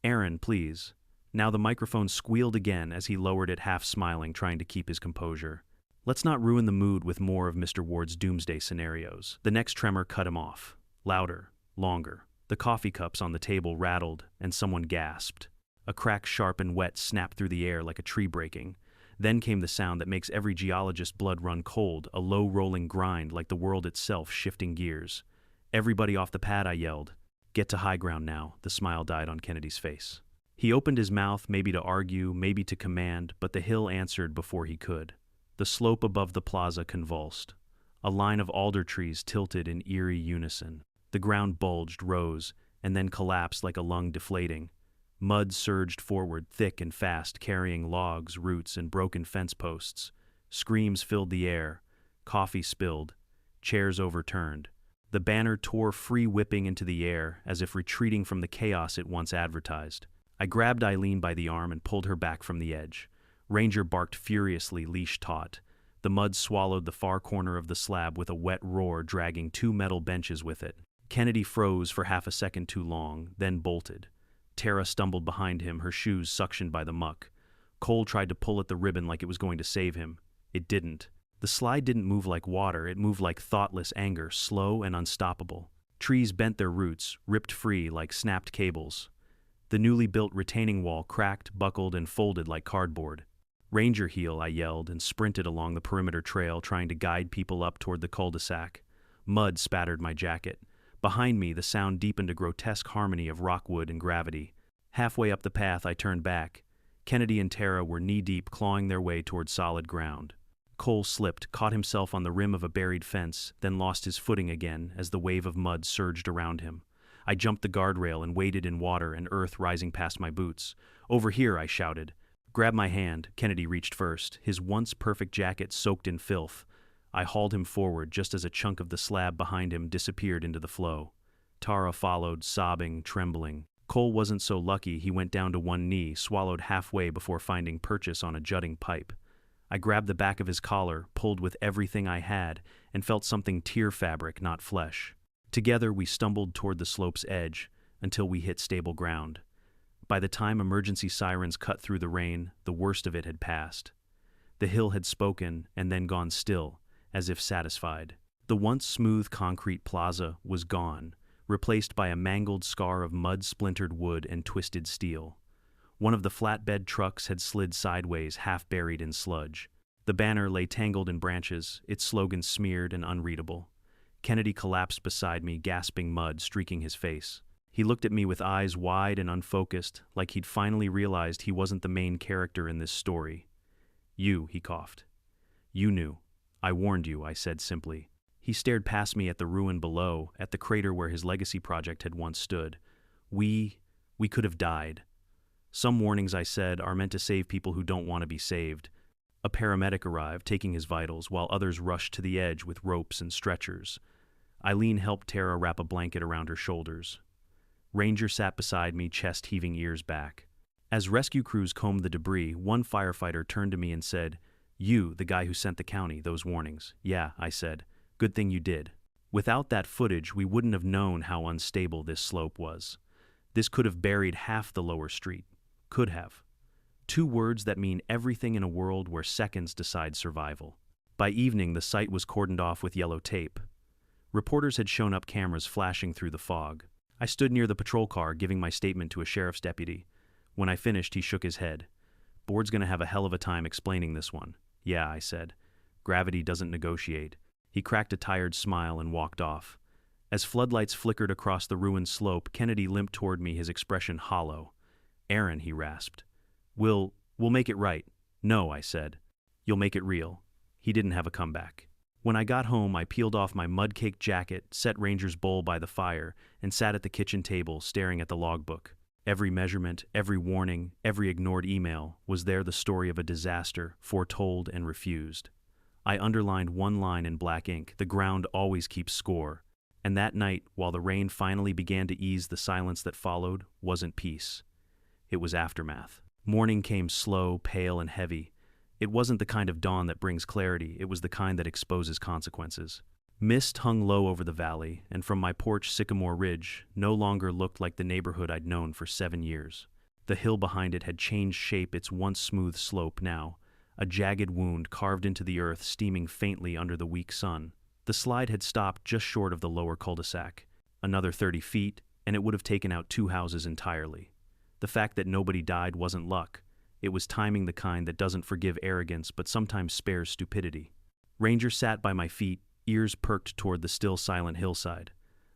"Aaron, please." Now the microphone squealed again as he lowered it, half smiling, trying to keep his composure. "Let's not ruin the mood with more of Mr. Ward's doomsday scenarios." The next tremor cut him off. Louder, longer. The coffee cups on the table rattled, and someone gasped. A crack sharp and wet snapped through the air like a tree breaking. Then came the sound that makes every geologist's blood run cold, a low rolling grind like the world itself shifting gears. "Everybody off the pad," I yelled. "Get to high ground now." The smile died on Kennedy's face. He opened his mouth, maybe to argue, maybe to command, but the hill answered before he could. The slope above the plaza convulsed. A line of alder trees tilted in eerie unison. The ground bulged, rose, and then collapsed like a lung deflating. Mud surged forward, thick and fast, carrying logs, roots, and broken fence posts. Screams filled the air. Coffee spilled. Chairs overturned. The banner tore free, whipping into the air, as if retreating from the chaos it once advertised. I grabbed Eileen by the arm and pulled her back from the edge. Ranger barked furiously, leash taut. The mud swallowed the far corner of the slab with a wet roar, dragging 2 metal benches with it. Kennedy froze for half a second too long, then bolted. Tara stumbled behind him, her shoes suctioned by the muck. Cole tried to pull at the ribbon like it was going to save him. It didn't. The slide didn't move like water, it moved like thoughtless anger, slow and unstoppable. Trees bent their roots, ripped free like snapped cables. The newly built retaining wall cracked, buckled, and folded like cardboard. "Ranger heel," I yelled, and sprinted along the perimeter trail, trying to guide people up toward the cul-de-sac. Mud spattered my jacket. Behind me, the sound deepened a grotesque harmony of rockwood and gravity. Halfway up the path, I turned back. Kennedy and Tara were knee-deep, clawing their way toward solid ground. Cole slipped, caught himself on the rim of a buried fence, then lost his footing again as the wave of mud surged around him. I jumped the guardrail and waded in water and earth rising past my boots. "Over here," I shouted. "Grab my hand." Kennedy reached first, his once perfect jacket soaked in filth. I hauled him forward just as a chunk of the slab behind him disappeared into the flow. Tara followed, sobbing, trembling. Cole wasn't so lucky. He went down to one knee, swallowed halfway before finding purchase on a jutting pipe. I grabbed the back of his collar, pulled with everything I had, and felt something tear fabric, not flesh. Together we stumbled toward the slope's edge until we hit stable ground. By the time emergency sirens cut through the rain, the worst of it had passed. The hill had spoken and then gone still, as if satisfied. The once smooth concrete plaza was gone, replaced by a mangled scar of mud-splintered wood and twisted steel. One of the flatbed trucks had slid sideways, half buried in sludge. The banner lay tangled in branches, its slogan smeared and unreadable. Kennedy collapsed beside me, gasping, mud streaking his face. He looked at me with eyes wide and unfocused, like he'd finally realized he wasn't the main character in this story. "You," he coughed. "You knew. I warned you," I said simply. He stared past me at the ruin below, at the crater where his legacy project had once stood. We could have died. "Some warnings," I said, "are meant to save people who don't want to be saved." A paramedic arrived, taking his vitals, while others rushed to the edge with ropes and stretchers. Eileen helped Tara wrap a blanket around her shoulders. Ranger sat beside me, chest heaving, ears back. As rescue crews combed the debris, one firefighter turned to me and said, "You, the guy who sent the county those warnings." "Yeah," I said. "Good thing you did. Without that footage, we wouldn't have known how unstable this slope was. This could have buried half the lower street. Could have." 2 words that mean everything in a world where seconds decide survival. By evening, the site was cordoned off with yellow tape. Reporters had shown up, cameras flashing through the fog. I stood near the patrol car, giving my statement to a sheriff's deputy. When I finished, he shook his head. "Board's gonna have a hell of a time explaining this one." "Yeah," I said. "Gravity doesn't negotiate." He cracked a tired smile and walked off. As floodlights flickered across the ruined slope, Kennedy limped toward me, his expression hollow. "Aaron," he rasped. We'll make it right." "No," I said. "You'll make it real." He didn't have a comeback. When I got home, I peeled off my mud-caked jacket, set Ranger's bowl by the fire, and sat at the kitchen table, staring at the logbook. Every measurement, every warning, every ignored email was there, the story of a disaster, foretold and refused. I underlined one line in black ink: "The ground always keeps score." And that night, while the rain finally began to ease, the silence that followed wasn't peace. It was aftermath. Morning came slow, pale, and heavy. It wasn't the kind of dawn that brings clarity, it was the kind that exposes consequences. Mist hung low over the valley, and from my porch, Sycamore Ridge no longer looked like the neighborhood I'd known for 7 years. The hill behind it had changed shape, its once smooth slope now a jagged wound carved into the earth, steaming faintly under the weak sun. The slide had stopped just short of the lower cul-de-sac. Another 30 feet, and it would have taken out 2 houses entirely. The fact that nobody died wasn't luck. It was timing, the kind that doesn't forgive arrogance but sometimes spares stupidity. Ranger sat by my feet, ears perked toward the still silent hillside.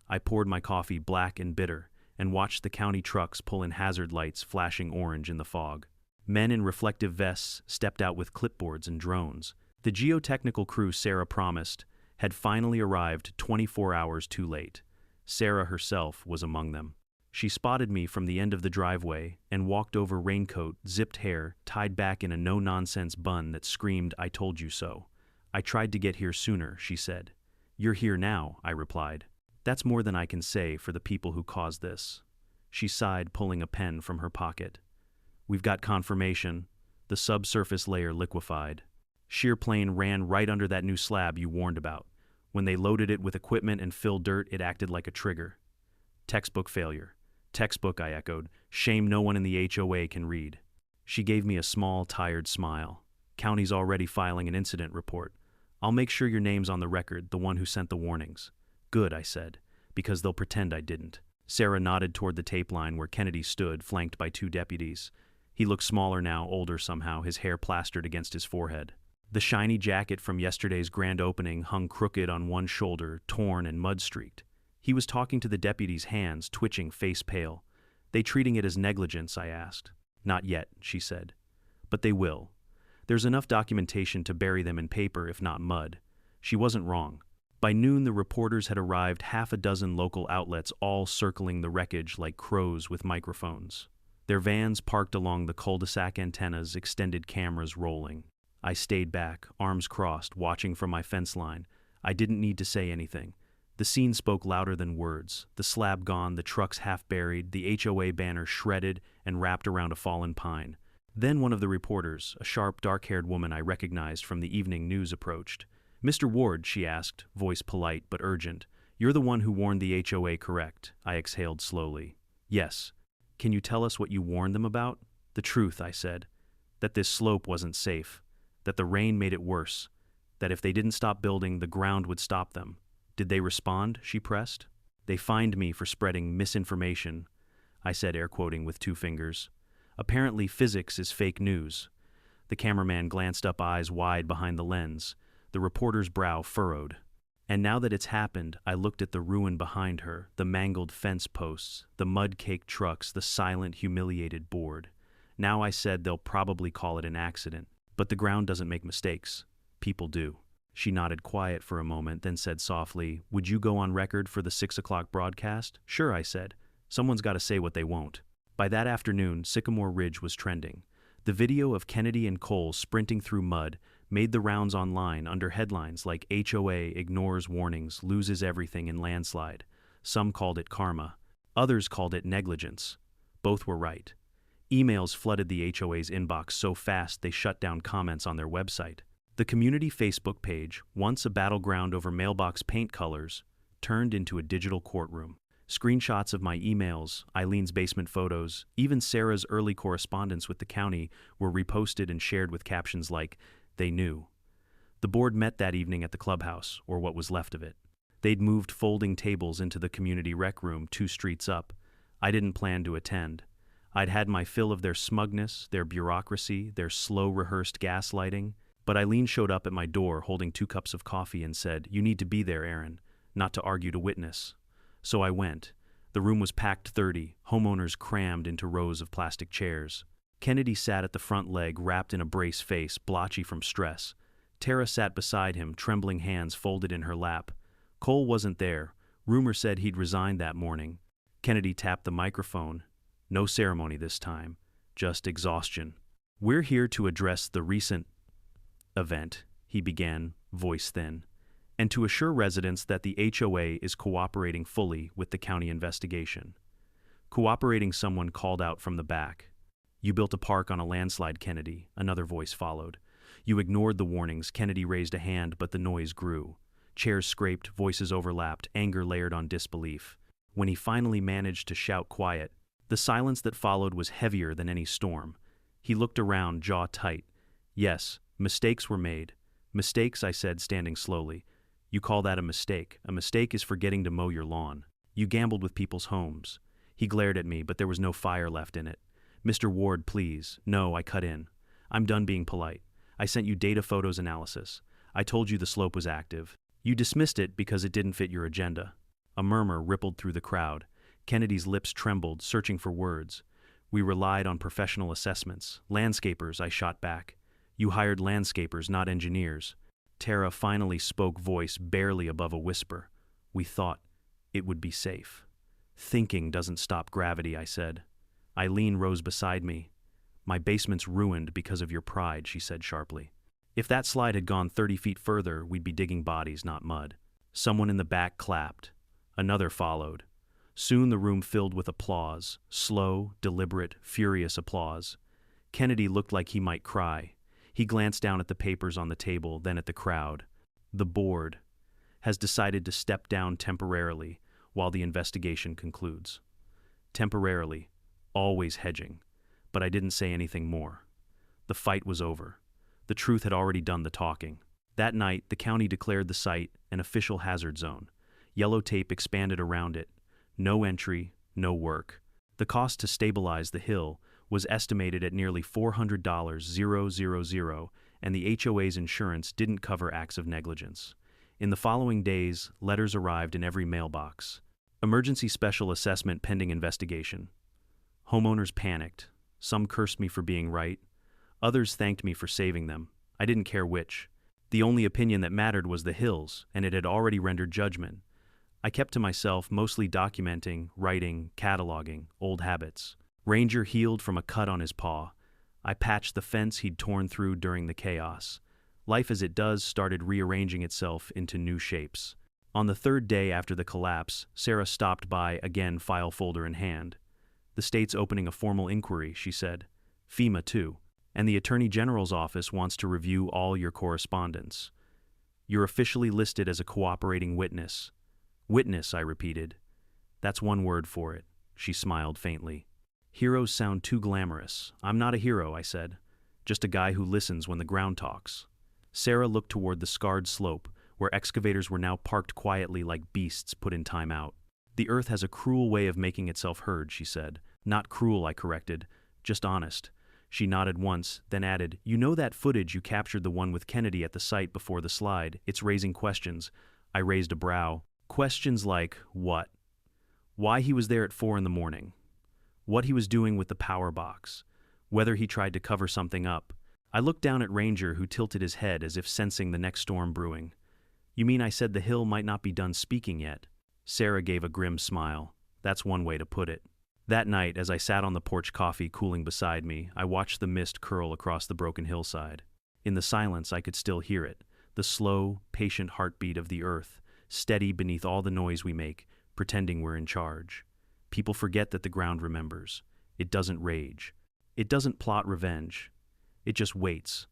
I poured my coffee, black and bitter, and watched the county trucks pull in, hazard lights flashing orange in the fog. Men in reflective vests stepped out with clipboards and drones. The geotechnical crew Sarah promised had finally arrived 24 hours too late. Sarah herself was among them. She spotted me from the end of the driveway and walked over, raincoat, zipped hair, tied back in a no-nonsense bun that screamed, "I told you so." "I tried to get here sooner," she said. "You're here now," I replied. "That's more than I can say for the people who caused this." She sighed, pulling a pen from her pocket. "We've got confirmation. The subsurface layer liquefied. Shear plane ran right under that new slab you warned about. When they loaded it with equipment and filled dirt, it acted like a trigger." "Textbook failure." "Textbook," I echoed. "Shame no one in the HOA can read." She gave me a small, tired smile. "County's already filing an incident report. I'll make sure your name's on the record, the one who sent the warnings." "Good," I said, "because they'll pretend I didn't." Sarah nodded toward the tape line where Kennedy stood, flanked by 2 deputies. He looked smaller now, older somehow, his hair plastered against his forehead. The shiny jacket from yesterday's grand opening hung crooked on one shoulder, torn and mud-streaked. He was talking to the deputies, hands twitching, face pale. "They treating it as negligence?" I asked. "Not yet," she said. "But they will. There's enough documentation to bury them in paper, if not mud." She wasn't wrong. By noon, the reporters had arrived, 6 local outlets, all circling the wreckage like crows with microphones. Their vans parked along the cul-de-sac, antennas, extended cameras rolling. I stayed back, arms crossed, watching from my fence line. I didn't need to say anything. The scene spoke louder than words. The slab gone, the trucks half buried, the HOA banner shredded and wrapped around a fallen pine. Then one of the reporters, a sharp, dark-haired woman I recognized from the evening news, approached. "Mr. Ward," she asked, voice polite but urgent, "you're the one who warned the HOA, correct?" I exhaled slowly. "Yes." "Can you tell us what you warned them about?" "The truth," I said. "That this slope wasn't safe. That the rain made it worse. That if they didn't stop building, the ground would stop them." "Did they respond?" she pressed. "They fined me for spreading misinformation," I said, air quoting with 2 fingers. "Apparently physics is fake news." The cameraman glanced up, eyes wide behind the lens. The reporter's brow furrowed. And now that it's happened, I looked at the ruin behind her, the mangled fence posts, the mud-caked trucks, the silent, humiliated board. Now I said, "They'll probably call it an accident. But the ground doesn't make mistakes. People do." She nodded, quiet for a moment, then said softly, "Would you go on record for the 6 o'clock broadcast?" "Sure," I said. "Someone's got to say what they won't." By that afternoon, Sycamore Ridge was trending. The video of Kennedy and Cole sprinting through mud made the rounds online under headlines like "HOA ignores warnings, loses everything in landslide." Some called it karma. Others called it negligence. Both were right. Emails flooded the HOA's inbox so fast they shut down comments on their website. The community Facebook page, once a battleground over mailbox paint colors, turned into a digital courtroom. Screenshots of my emails, Eileen's basement photos, even Sarah's early correspondence with the county were reposted and shared with captions like, "They knew." The board met that evening at the clubhouse, or what was left of it. They'd moved folding tables into the community rec room 2 streets up. I didn't plan to attend. I'd had my fill of their smugness, their bureaucracy, their slow rehearsed gaslighting, but Eileen showed up at my door holding 2 cups of coffee and said, "You need to be there, Aaron, not to argue, to witness." So I went. The room was packed 30, homeowners crammed into rows of plastic chairs. Kennedy sat at the front leg, wrapped in a brace face, blotchy from stress. Tara sat beside him, trembling hands folded in her lap. Cole wasn't there. Rumor said he'd resigned that morning. Kennedy tapped the microphone. No ceremony this time, just exhaustion. "We're here to address the recent event," he began, voice thin, "and to assure residents that the HOA is cooperating fully with the county investigation." "Cooperating," someone called out from the back. "You built a park on a landslide, Kennedy," another voice followed. "You ignored the warnings." Kennedy raised a hand, but the noise grew. Chairs scraped, voices overlapped, anger layered on disbelief. When he finally managed to shout quiet, the silence that followed was heavier than any storm. He looked around, jaw tight. "Yes, mistakes were made." "Mistakes," I said, standing slowly. "You call that a mistake? A mistake is forgetting to mow your lawn." You gambled with people's homes. He glared at me, but there was no fire left in it. Mr. Ward, please. No, I cut in. I'm done being polite. I sent you data photos analysis. I told you the slope was active. You dismissed it because it didn't fit your agenda. A murmur rippled through the crowd. Kennedy's lips trembled, searching for words. We relied on professional assessments. Landscapers, I shot back. You hired landscapers, not engineers. Tara finally spoke, voice barely above a whisper. We thought it would be safe. Thinking doesn't stop gravity, I said. Eileen rose beside me. My basement's ruined because of your pride, she said sharply. If that slide had gone 30 feet further, we'd be digging bodies, not mud. Someone in the back clapped. Another followed. Soon the room filled with applause, slow, deliberate, furious applause. Kennedy looked like he might cry. He glanced down at the papers on the table, then at the crowd. The board has decided to step down temporarily while the investigation concludes. Temporarily, always hedging. But I didn't say anything more. The fight was over. The truth had already done the talking. That night, the county declared the site an official hazard zone. Yellow tape expanded around it. No entry, no work. The cost to stabilize the hill was estimated at nearly $400,000, and the HOA's insurance didn't cover acts of negligence. In the following days, letters arrived in every mailbox. Emergency special assessment pending investigation. Homeowners panicked. Some cursed me for being right. Others thanked me for saving them. I didn't care which. The only opinion that mattered was the hills, and it had already rendered judgment. I kept to myself, mostly documenting, writing, cataloging, old habits. Ranger healed from a cut on his paw. I patched the fence he'd torn through during the chaos. Life as it does started rearranging itself into new shapes. On the third day after the collapse, Sarah stopped by, again file folder in hand. The state's opening a formal inquiry, she said. FEMA, too. And the Attorney General's office wants to review all your correspondence. You're officially listed as a cooperating witness. Witness, I repeated. That's one word for it. She smiled faintly. Heroes sound too glamorous. I'm not a hero, I said. Just a guy who listens when the ground talks. Sarah looked toward the scarred slope, where excavators were now parked quietly like beasts put in timeout. The earth has a cruel way of making itself heard, she said. Not cruel, I corrected. Just honest. She nodded once, then added, You know that footage you captured, the one with Kennedy at the site before the slide? It's raising questions. I raised a brow. Questions like, what? Why he was there at 4 a.m. What he was doing with the power box. Whether he tried to cover something up. I looked down at Ranger, who tilted his head as if sensing the next storm brewing. You mean I said the hill might not be done speaking yet? Sarah gave a grim smile. That's one way to put it. That night, as I sat on the porch, coffee cooling beside me, I watched the mist curl across the broken hillside. In the silence, I could still hear it, the slow, patient heartbeat of the earth, steady beneath all the noise we make, pretending we're in charge. People forget that the ground remembers. It doesn't rage. It doesn't plot revenge. It just waits,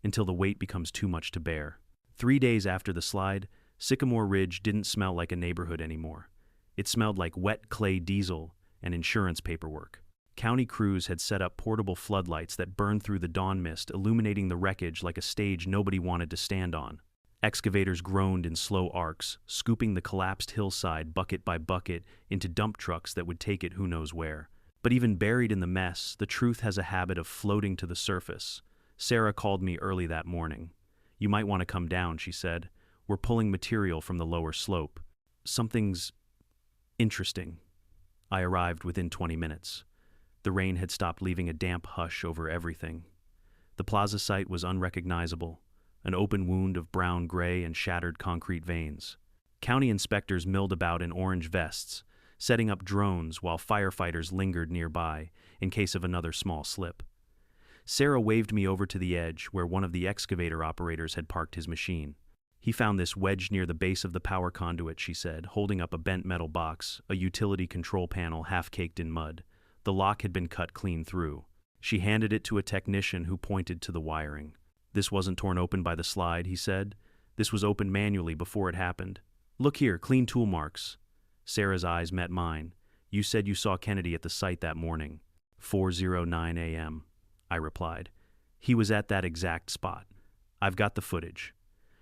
until the weight becomes too much to bear. 3 days after the slide, Sycamore Ridge didn't smell like a neighborhood anymore. It smelled like wet clay diesel and insurance paperwork. County crews had set up portable floodlights that burned through the dawn mist, illuminating the wreckage like a stage nobody wanted to stand on. Excavators groaned in slow arcs, scooping the collapsed hillside bucket by bucket into dump trucks that would take it who knows where. But even buried in the mess, the truth has a habit of floating to the surface. Sarah called me early that morning. You might want to come down, she said. We're pulling material from the lower slope. Something's interesting. I arrived within 20 minutes. The rain had stopped, leaving a damp hush over everything. The plaza site was unrecognizable, an open wound of brown-gray and shattered concrete veins. County inspectors milled about in orange vests, setting up drones while firefighters lingered nearby in case of another small slip. Sarah waved me over to the edge where one of the excavator operators had parked his machine. He found this wedged near the base of the power conduit, she said, holding up a bent metal box, a utility control panel half-caked in mud. The lock had been cut clean through. She handed it to a technician who pointed to the wiring. This wasn't torn open by the slide, he said. This was opened manually before it happened. Look here, clean tool marks. Sarah's eyes met mine. You said you saw Kennedy at the site that morning. 4:09 a.m., I replied. He was at that exact spot. I've got the footage.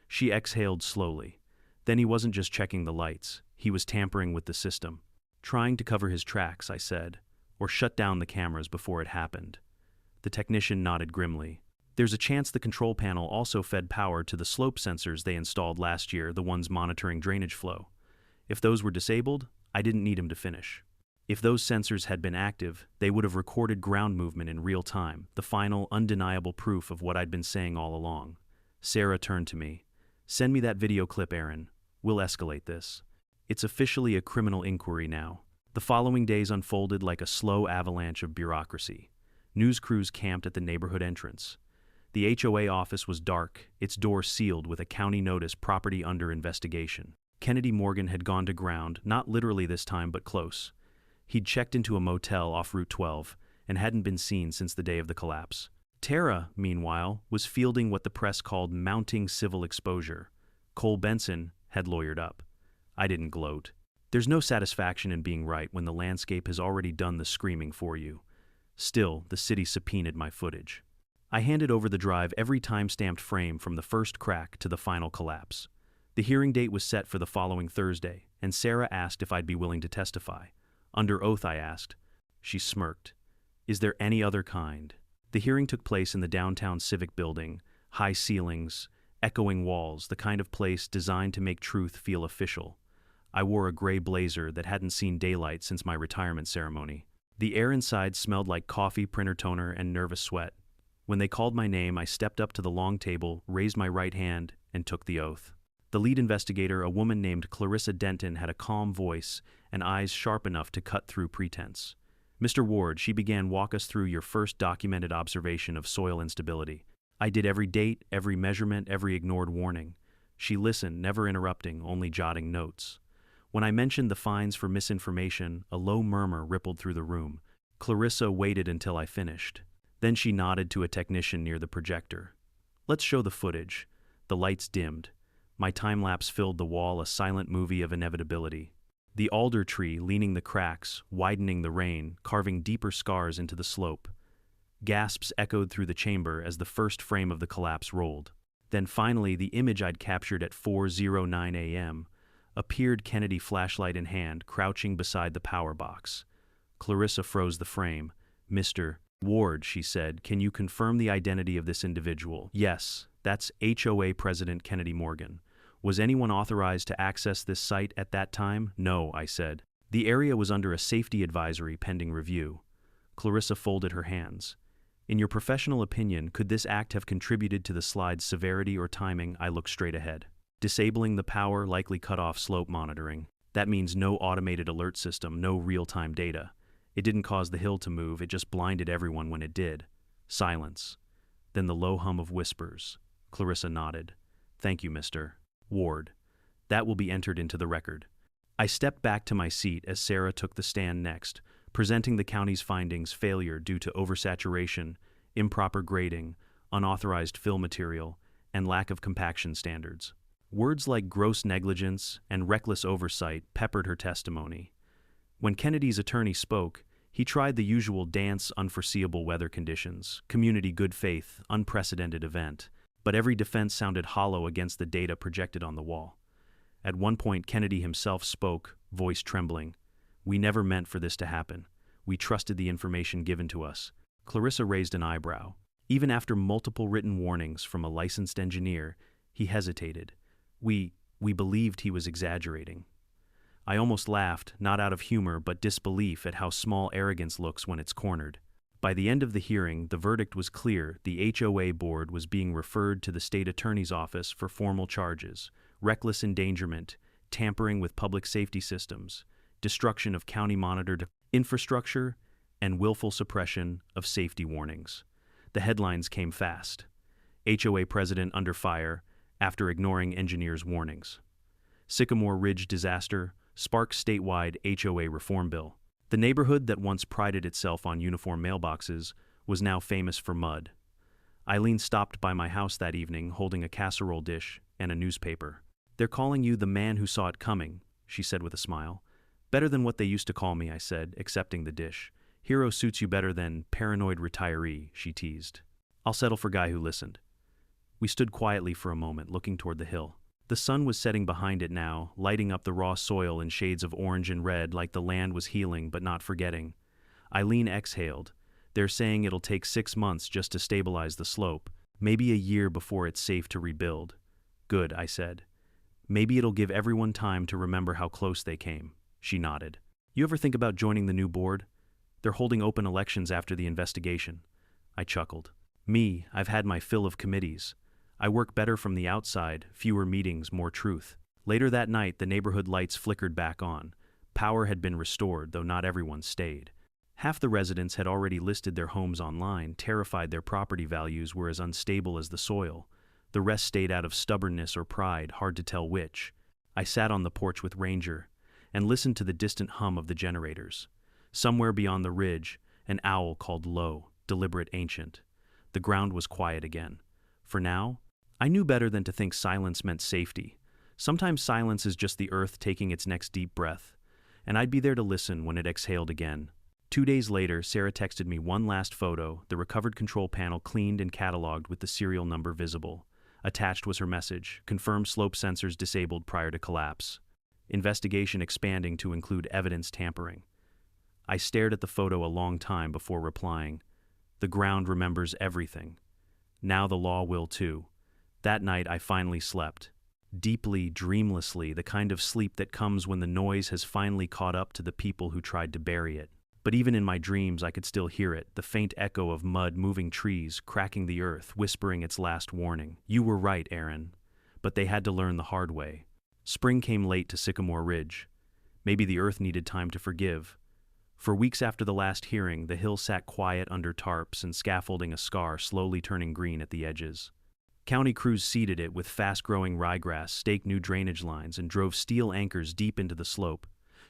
She exhaled slowly. Then he wasn't just checking the lights. He was tampering with the system. Trying to cover his tracks, I said, or shut down the cameras before it happened. The technician nodded grimly. There's a chance the control panel also fed power to the slope sensors they installed last year, the ones monitoring drainage flow. If those were disabled, I didn't need him to finish. If those sensors had been active, they would have recorded ground movement in real time, the final, undeniable proof of what I'd been saying all along. Sarah turned to me. Send me that video clip, Aaron. We'll escalate this. It's officially a criminal inquiry now. The following days unfolded like a slow avalanche of bureaucracy. News crews camped at the neighborhood entrance. The HOA office was dark, its door sealed with a county notice, property under investigation. Kennedy Morgan had gone to ground, not literally this time, but close. He'd checked into a motel off Route 12 and hadn't been seen since the day of the collapse. Tara, meanwhile, was fielding what the press called mounting civil exposure. Cole Benson had lawyered up. I didn't gloat. There's no satisfaction in being right when the landscape has already done the screaming for you. Still, the city subpoenaed my footage. I handed over the drive every time-stamped frame from the first crack to the final collapse. The hearing date was set for the following Thursday, and Sarah asked if I'd be willing to testify. Under oath, I asked. She smirked. Is there any other kind? The hearing took place in the downtown civic building, high ceilings, echoing walls, the kind of place designed to make truth feel official. I wore a gray blazer that hadn't seen daylight since my retirement ceremony. The air inside smelled like coffee, printer toner, and nervous sweat. When they called my name, I stepped up to the long table, raised my right hand, and took the oath. The lead investigator, a woman named Clarissa Denton, had a calm voice and eyes sharp enough to cut through pretense. Mr. Ward, she began, walk us through your first documented observation of soil instability. I did every date, every measurement, every ignored warning. She listened, never interrupting, only jotting notes. When I mentioned the fines for misinformation, a low murmur rippled through the room. Clarissa waited until I finished. Then she nodded to a technician near the projector. Let's show the footage. The lights dimmed. My time-lapse filled the wall, a silent movie of inevitability. The alder tree leaning the cracks, widening the rain, carving deeper scars into the slope. Gasps echoed through the chamber as the first frame of the collapse rolled. Then finally, the image I'd captured at 4:09 a.m. appeared, Kennedy flashlight in hand, crouching beside the power box. Clarissa froze the frame. Mr. Ward, she said, can you confirm the identity of this individual? Yes, that's HOA President Kennedy Morgan. Was anyone authorized to access this site at that time? No, I said. The area was under a safety advisory pending review. Clarissa folded her hands. In your professional opinion, could this act have contributed to the slide's severity or timing? I looked straight ahead. Disabling the power likely cut off slope monitoring. That means no automated alert system, no real-time data. It didn't cause the hill to move, it just blinded everyone when it did. Silence. Then the low hum of whispers. Clarissa nodded. Thank you, Mr. Ward. That will be entered into the record. I stepped back to my seat as Sarah took the stand next, presenting the county's findings: failure due to oversaturation, improper grading, unauthorized fill material, and lack of compaction standards. Words like gross negligence and reckless oversight peppered her testimony. When Kennedy's attorney spoke, he tried the usual dance: unforeseeable weather conditions, community good faith, unprecedented event. But every defense sounded hollow against the data projected on the wall. At one point, Kennedy himself spoke, voice trembling. We never meant for this to happen. We trusted the information given to us. Clarissa raised an eyebrow. Even after multiple written warnings from a licensed engineer, he hesitated. We believed he was exaggerating. I almost laughed, not out of humor but disbelief at how small arrogance looks when it's cornered. By the end of the hearing, the verdict was clear. The HOA board was being referred to the state attorney's office for formal charges: reckless endangerment, tampering with public safety systems, destruction of county-monitored infrastructure, and willful suppression of safety warnings. The headlines came fast. HOA president under fire after ignoring engineers' warnings. Sycamore Ridge disaster sparks statewide HOA reform bill. The neighborhood that once prided itself on uniform mailboxes was now famous for mud. Eileen stopped by my house that evening holding a casserole dish and a newspaper. They're calling you the man who saw it coming, she said with a smile. Better than what they used to call me, I said, accepting the dish. Hero suits you better than paranoid retiree, she teased. I'll settle for guy who listened. We stood quietly for a moment, looking toward the hill. The sun was setting behind it now, lighting up the raw soil in shades of orange and red like the land was healing but not forgetting. Eileen exhaled. They're saying it'll take 6 months just to stabilize the slope, maybe a year before it's safe to rebuild. Good, I said. Maybe it'll give everyone time to remember how close they came. She nodded. You ever think about joining the new board? They're holding open elections after the investigation. I chuckled. Me, I've had my fill of committees. I work better from the outside, fewer meetings, more truth. Later that night, the neighborhood lights flickered back on. Power had been restored, though not everyone stayed. Half the residents had already listed their homes online, terrified their property values were as unstable as the soil. The rest stayed out of stubbornness or pride, hard to tell which. I sat on the porch with Ranger and listened to the distant hum of the generators. Somewhere beyond the ridge, an owl called low, deliberate, ancient. The ground was quiet again. For now, I knew better than to think silence meant safety. Sometimes silence is just the earth taking its next deep breath, and I'd be there to listen when it exhaled again. 2 days later, Sarah texted me one last photo, the recovered control panel cleaned and cataloged with the serial number visible. Attached was her message: confirmed slope sensors disabled prior to collapse. Investigation expanding to include evidence tampering. I stared at the photo a long time before replying. The ground remembers everything. Now the law will too. That night I finally slept. Deeply, dreamlessly, the kind of sleep that comes when the noise has finally caught up to the people who tried to bury it. But even in my dreams I could still hear it, the faint echo of mud moving trees, cracking the earth, whispering its last warning. You were right, Aaron. But they had to learn the hard way. Spring came late to Sycamore Ridge. Maybe the earth needed time to forgive. For weeks after the last hearing, the hill sat quiet under tarps and scaffolding a scar slowly turning green at the edges. County crews seeded it with fast-growing ryegrass, staked new drainage lines, and drove steel anchors deep into the slope.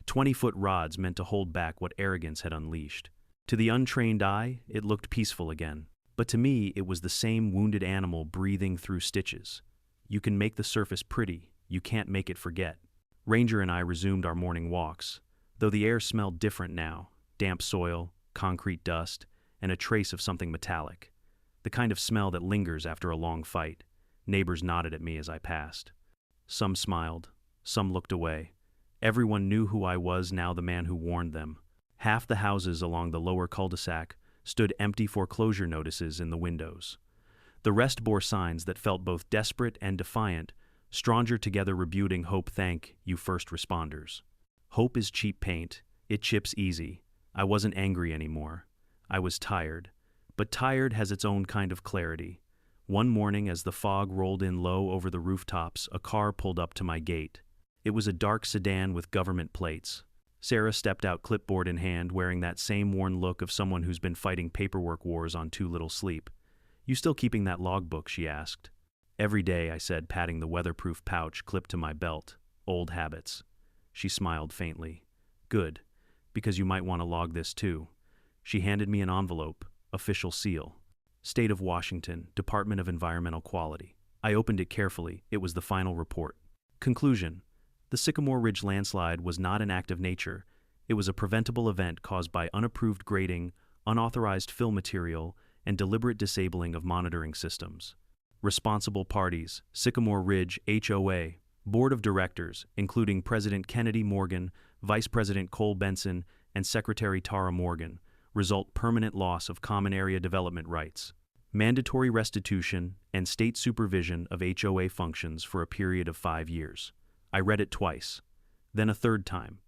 20-foot rods meant to hold back what arrogance had unleashed. To the untrained eye, it looked peaceful again. But to me, it was the same wounded animal breathing through stitches. You can make the surface pretty, you can't make it forget. Ranger and I resumed our morning walks, though the air smelled different now: damp soil, concrete dust, and a trace of something metallic. The kind of smell that lingers after a long fight. Neighbors nodded at me as I passed. Some smiled, some looked away. Everyone knew who I was now, the man who warned them. Half the houses along the lower cul-de-sac stood empty foreclosure notices in the windows. The rest bore signs that felt both desperate and defiant, Stronger Together rebuting Hope, thank you first responders. Hope is cheap paint, it chips easy. I wasn't angry anymore. I was tired. But tired has its own kind of clarity. One morning, as the fog rolled in low over the rooftops, a car pulled up to my gate. It was a dark sedan with government plates. Sarah stepped out, clipboard in hand, wearing that same worn look of someone who's been fighting paperwork wars on too little sleep. You still keeping that logbook? She asked. Every day, I said, patting the weatherproof pouch clipped to my belt. Old habits. She smiled faintly. Good, because you might want to log this too. She handed me an envelope, official seal. State of Washington, Department of Environmental Quality. I opened it carefully. It was the final report. Conclusion. The Sycamore Ridge landslide was not an act of nature. It was a preventable event caused by unapproved grading, unauthorized fill material, and deliberate disabling of monitoring systems. Responsible parties: Sycamore Ridge HOA, Board of Directors, including President Kennedy Morgan, Vice President Cole Benson, and Secretary Tara Morgan. Result: permanent loss of common area development rights. Mandatory restitution and state supervision of HOA functions for a period of 5 years. I read it twice, then a third time.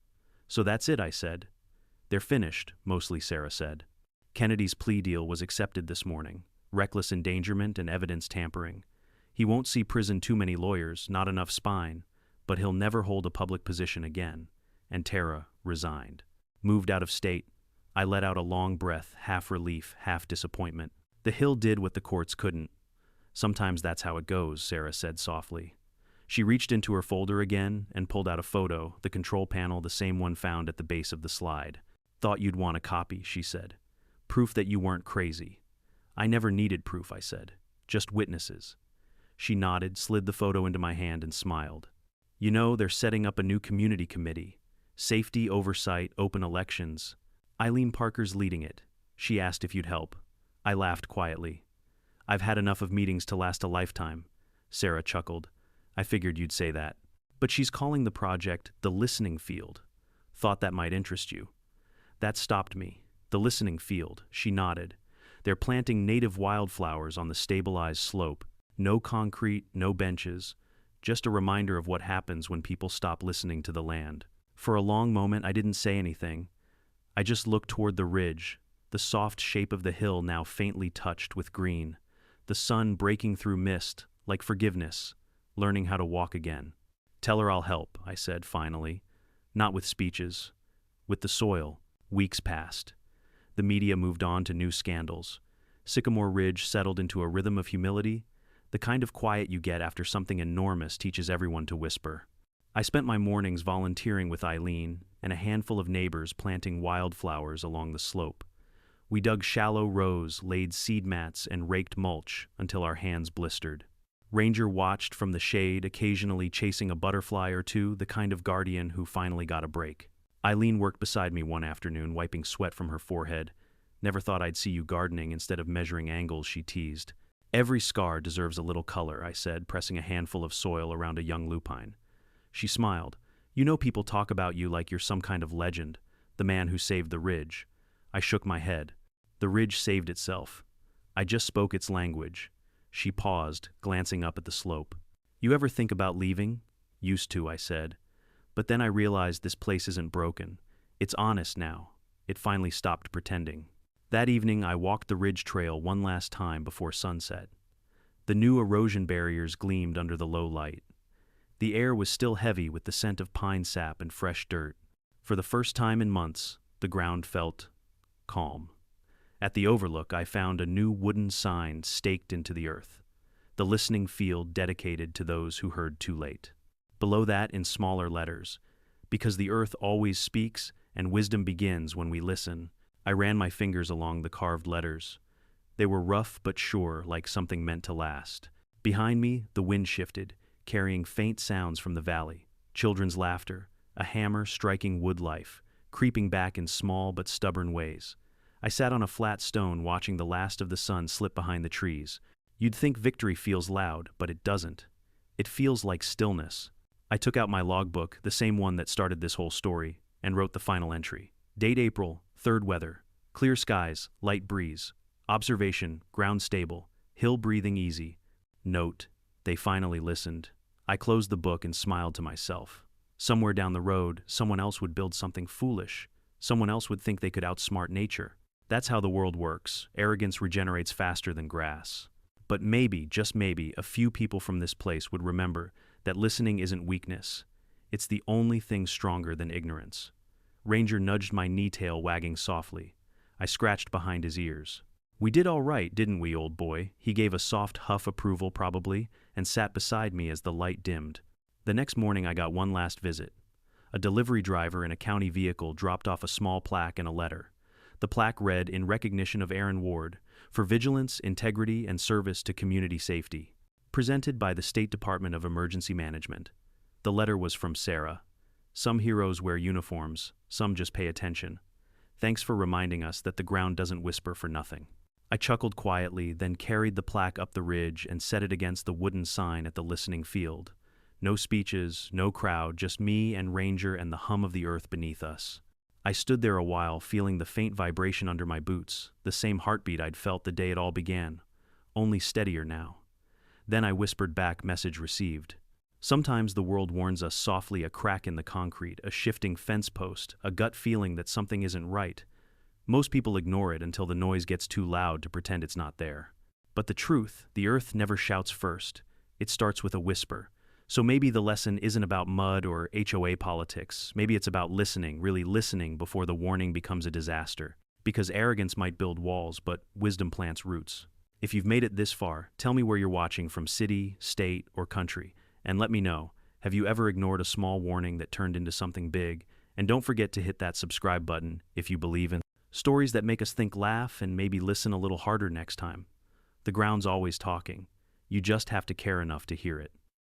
So that's it, I said. They're finished, mostly, Sarah said. Kennedy's plea deal was accepted this morning. Reckless endangerment and evidence tampering. He won't see prison, too many lawyers, not enough spine, but he'll never hold a public position again. And Tara resigned. Moved out of state. I let out a long breath, half relief, half disappointment. The Hill did what the courts couldn't. Sometimes that's how it goes, Sarah said softly. She reached into her folder again and pulled out a photo, the control panel, the same one found at the base of the slide. Thought you'd want a copy, she said. Proof that you weren't crazy. I never needed proof, I said. Just witnesses. She nodded, slid the photo into my hand, and smiled. You know, they're setting up a new community committee. Safety, oversight, open elections. Eileen Parker's leading it. She asked if you'd help. I laughed quietly. I've had enough of meetings to last a lifetime. Sarah chuckled. I figured you'd say that. But she's calling the project the listening field. Thought that might interest you. That stopped me. The listening field, she nodded. They're planting native wildflowers on the stabilized slope. No concrete, no benches. Just a reminder of what happens when people stop listening to the land. For a long moment, I didn't say anything. I just looked toward the ridge, the soft shape of the hill now faintly touched with green. The sun breaking through mist, like forgiveness, learning how to walk again. Tell her I'll help, I said finally. Not with speeches. With the soil. Weeks passed. The media moved on to new scandals. Sycamore Ridge settled into a rhythm of humility, the kind of quiet you get after something enormous teaches everyone to whisper. I spent my mornings volunteering with Eileen and a handful of neighbors planting wildflowers along the slope. We dug shallow rows, laid seed mats, and raked mulch until our hands blistered. Ranger watched from the shade, occasionally chasing a butterfly or two, the kind of guardian who finally got a break. Eileen worked beside me one afternoon, wiping sweat from her forehead. Never thought I'd see you gardening instead of measuring angles, she teased. Every scar deserves a little color, I said, pressing a handful of soil around a young lupine. She smiled. You know people talk about you like you're some kind of legend, the man who saved the ridge. I shook my head. The ridge saved itself. I just spoke its language. She paused, glancing up at the slope. You ever think about leaving? Used to, I said. But then I realized this place isn't broken. It's honest now. It finally stopped pretending. That evening, I walked the ridge trail one last time before sunset. The new erosion barriers gleamed under the low light. The air was still heavy with the scent of pine sap and fresh dirt. For the first time in months, the ground felt calm. At the overlook, I found a new wooden sign staked into the earth. The listening field dedicated to those who heard too late. Below that, in smaller letters, because the earth always speaks and wisdom begins when we listen. I ran my fingers along the carved letters. They were rough but sure, like something meant to last. Behind me, the wind shifted, carrying faint sounds from the valley. Children's laughter, a hammer striking wood life, creeping back in small but stubborn ways. I sat on a flat stone watching the last of the sun slip behind the trees. You'd think victory feels loud, but it doesn't. It feels like stillness. I took out my logbook, the same one that started this whole story, and wrote the final entry. Date April, third weather, clear skies, light breeze. Observation, ground stable, hill breathing easy. Note, they finally listened. I closed the book and smiled to myself. Somewhere down the road, someone else would build something foolish. Someone else would think they could outsmart nature. That's how the world works. Arrogance regenerates faster than grass. But maybe, just maybe, a few people from this place would remember that listening isn't weakness. It's the only thing stronger than ignorance. Ranger nudged my knee-tail, wagging softly. I scratched behind his ears. We did all right, didn't we, old boy? He gave a soft huff approval, probably, and sat beside me as the light dimmed. The next morning I got one last visit. A delivery driver in a county vehicle dropped off a small plaque and a letter. The plaque read, in recognition of Aaron Ward, for vigilance, integrity, and service to community safety. Presented by the State Department of Emergency Management. The letter was from Sarah. Some heroes wear uniforms, some just pay attention. Thanks for reminding us that the ground doesn't whisper for nothing. I chuckled quietly, then carried the plaque up the ridge and set it against the wooden sign at the listening field. No speeches, no crowd, just me and Ranger and the hum of the earth beneath us. I stood there a while, feeling the faint vibration under my boots, the same heartbeat I'd felt the day it all began, only steadier now. Then I whispered back, message received. Sometimes the world warns us softly, a crack in the concrete, a shifting fence post, a gut feeling that something isn't right. Most people ignore it until the noise gets too loud to pretend it's not there. But the truth, the earth never shouts first. It starts with a whisper. So maybe the lesson isn't about mud or HOA politics. Maybe it's about listening, really listening before the warning becomes a disaster. Because arrogance might build walls, but wisdom plants roots. If you've made it this far, tell me where you're watching from, city, state, or country. And let me know, have you ever ignored a small warning that turned into something big? And don't forget to hit that subscribe button if you believe in stories that make us think, laugh, and maybe listen a little harder next time. The ground's always talking. You just have to care enough to hear it.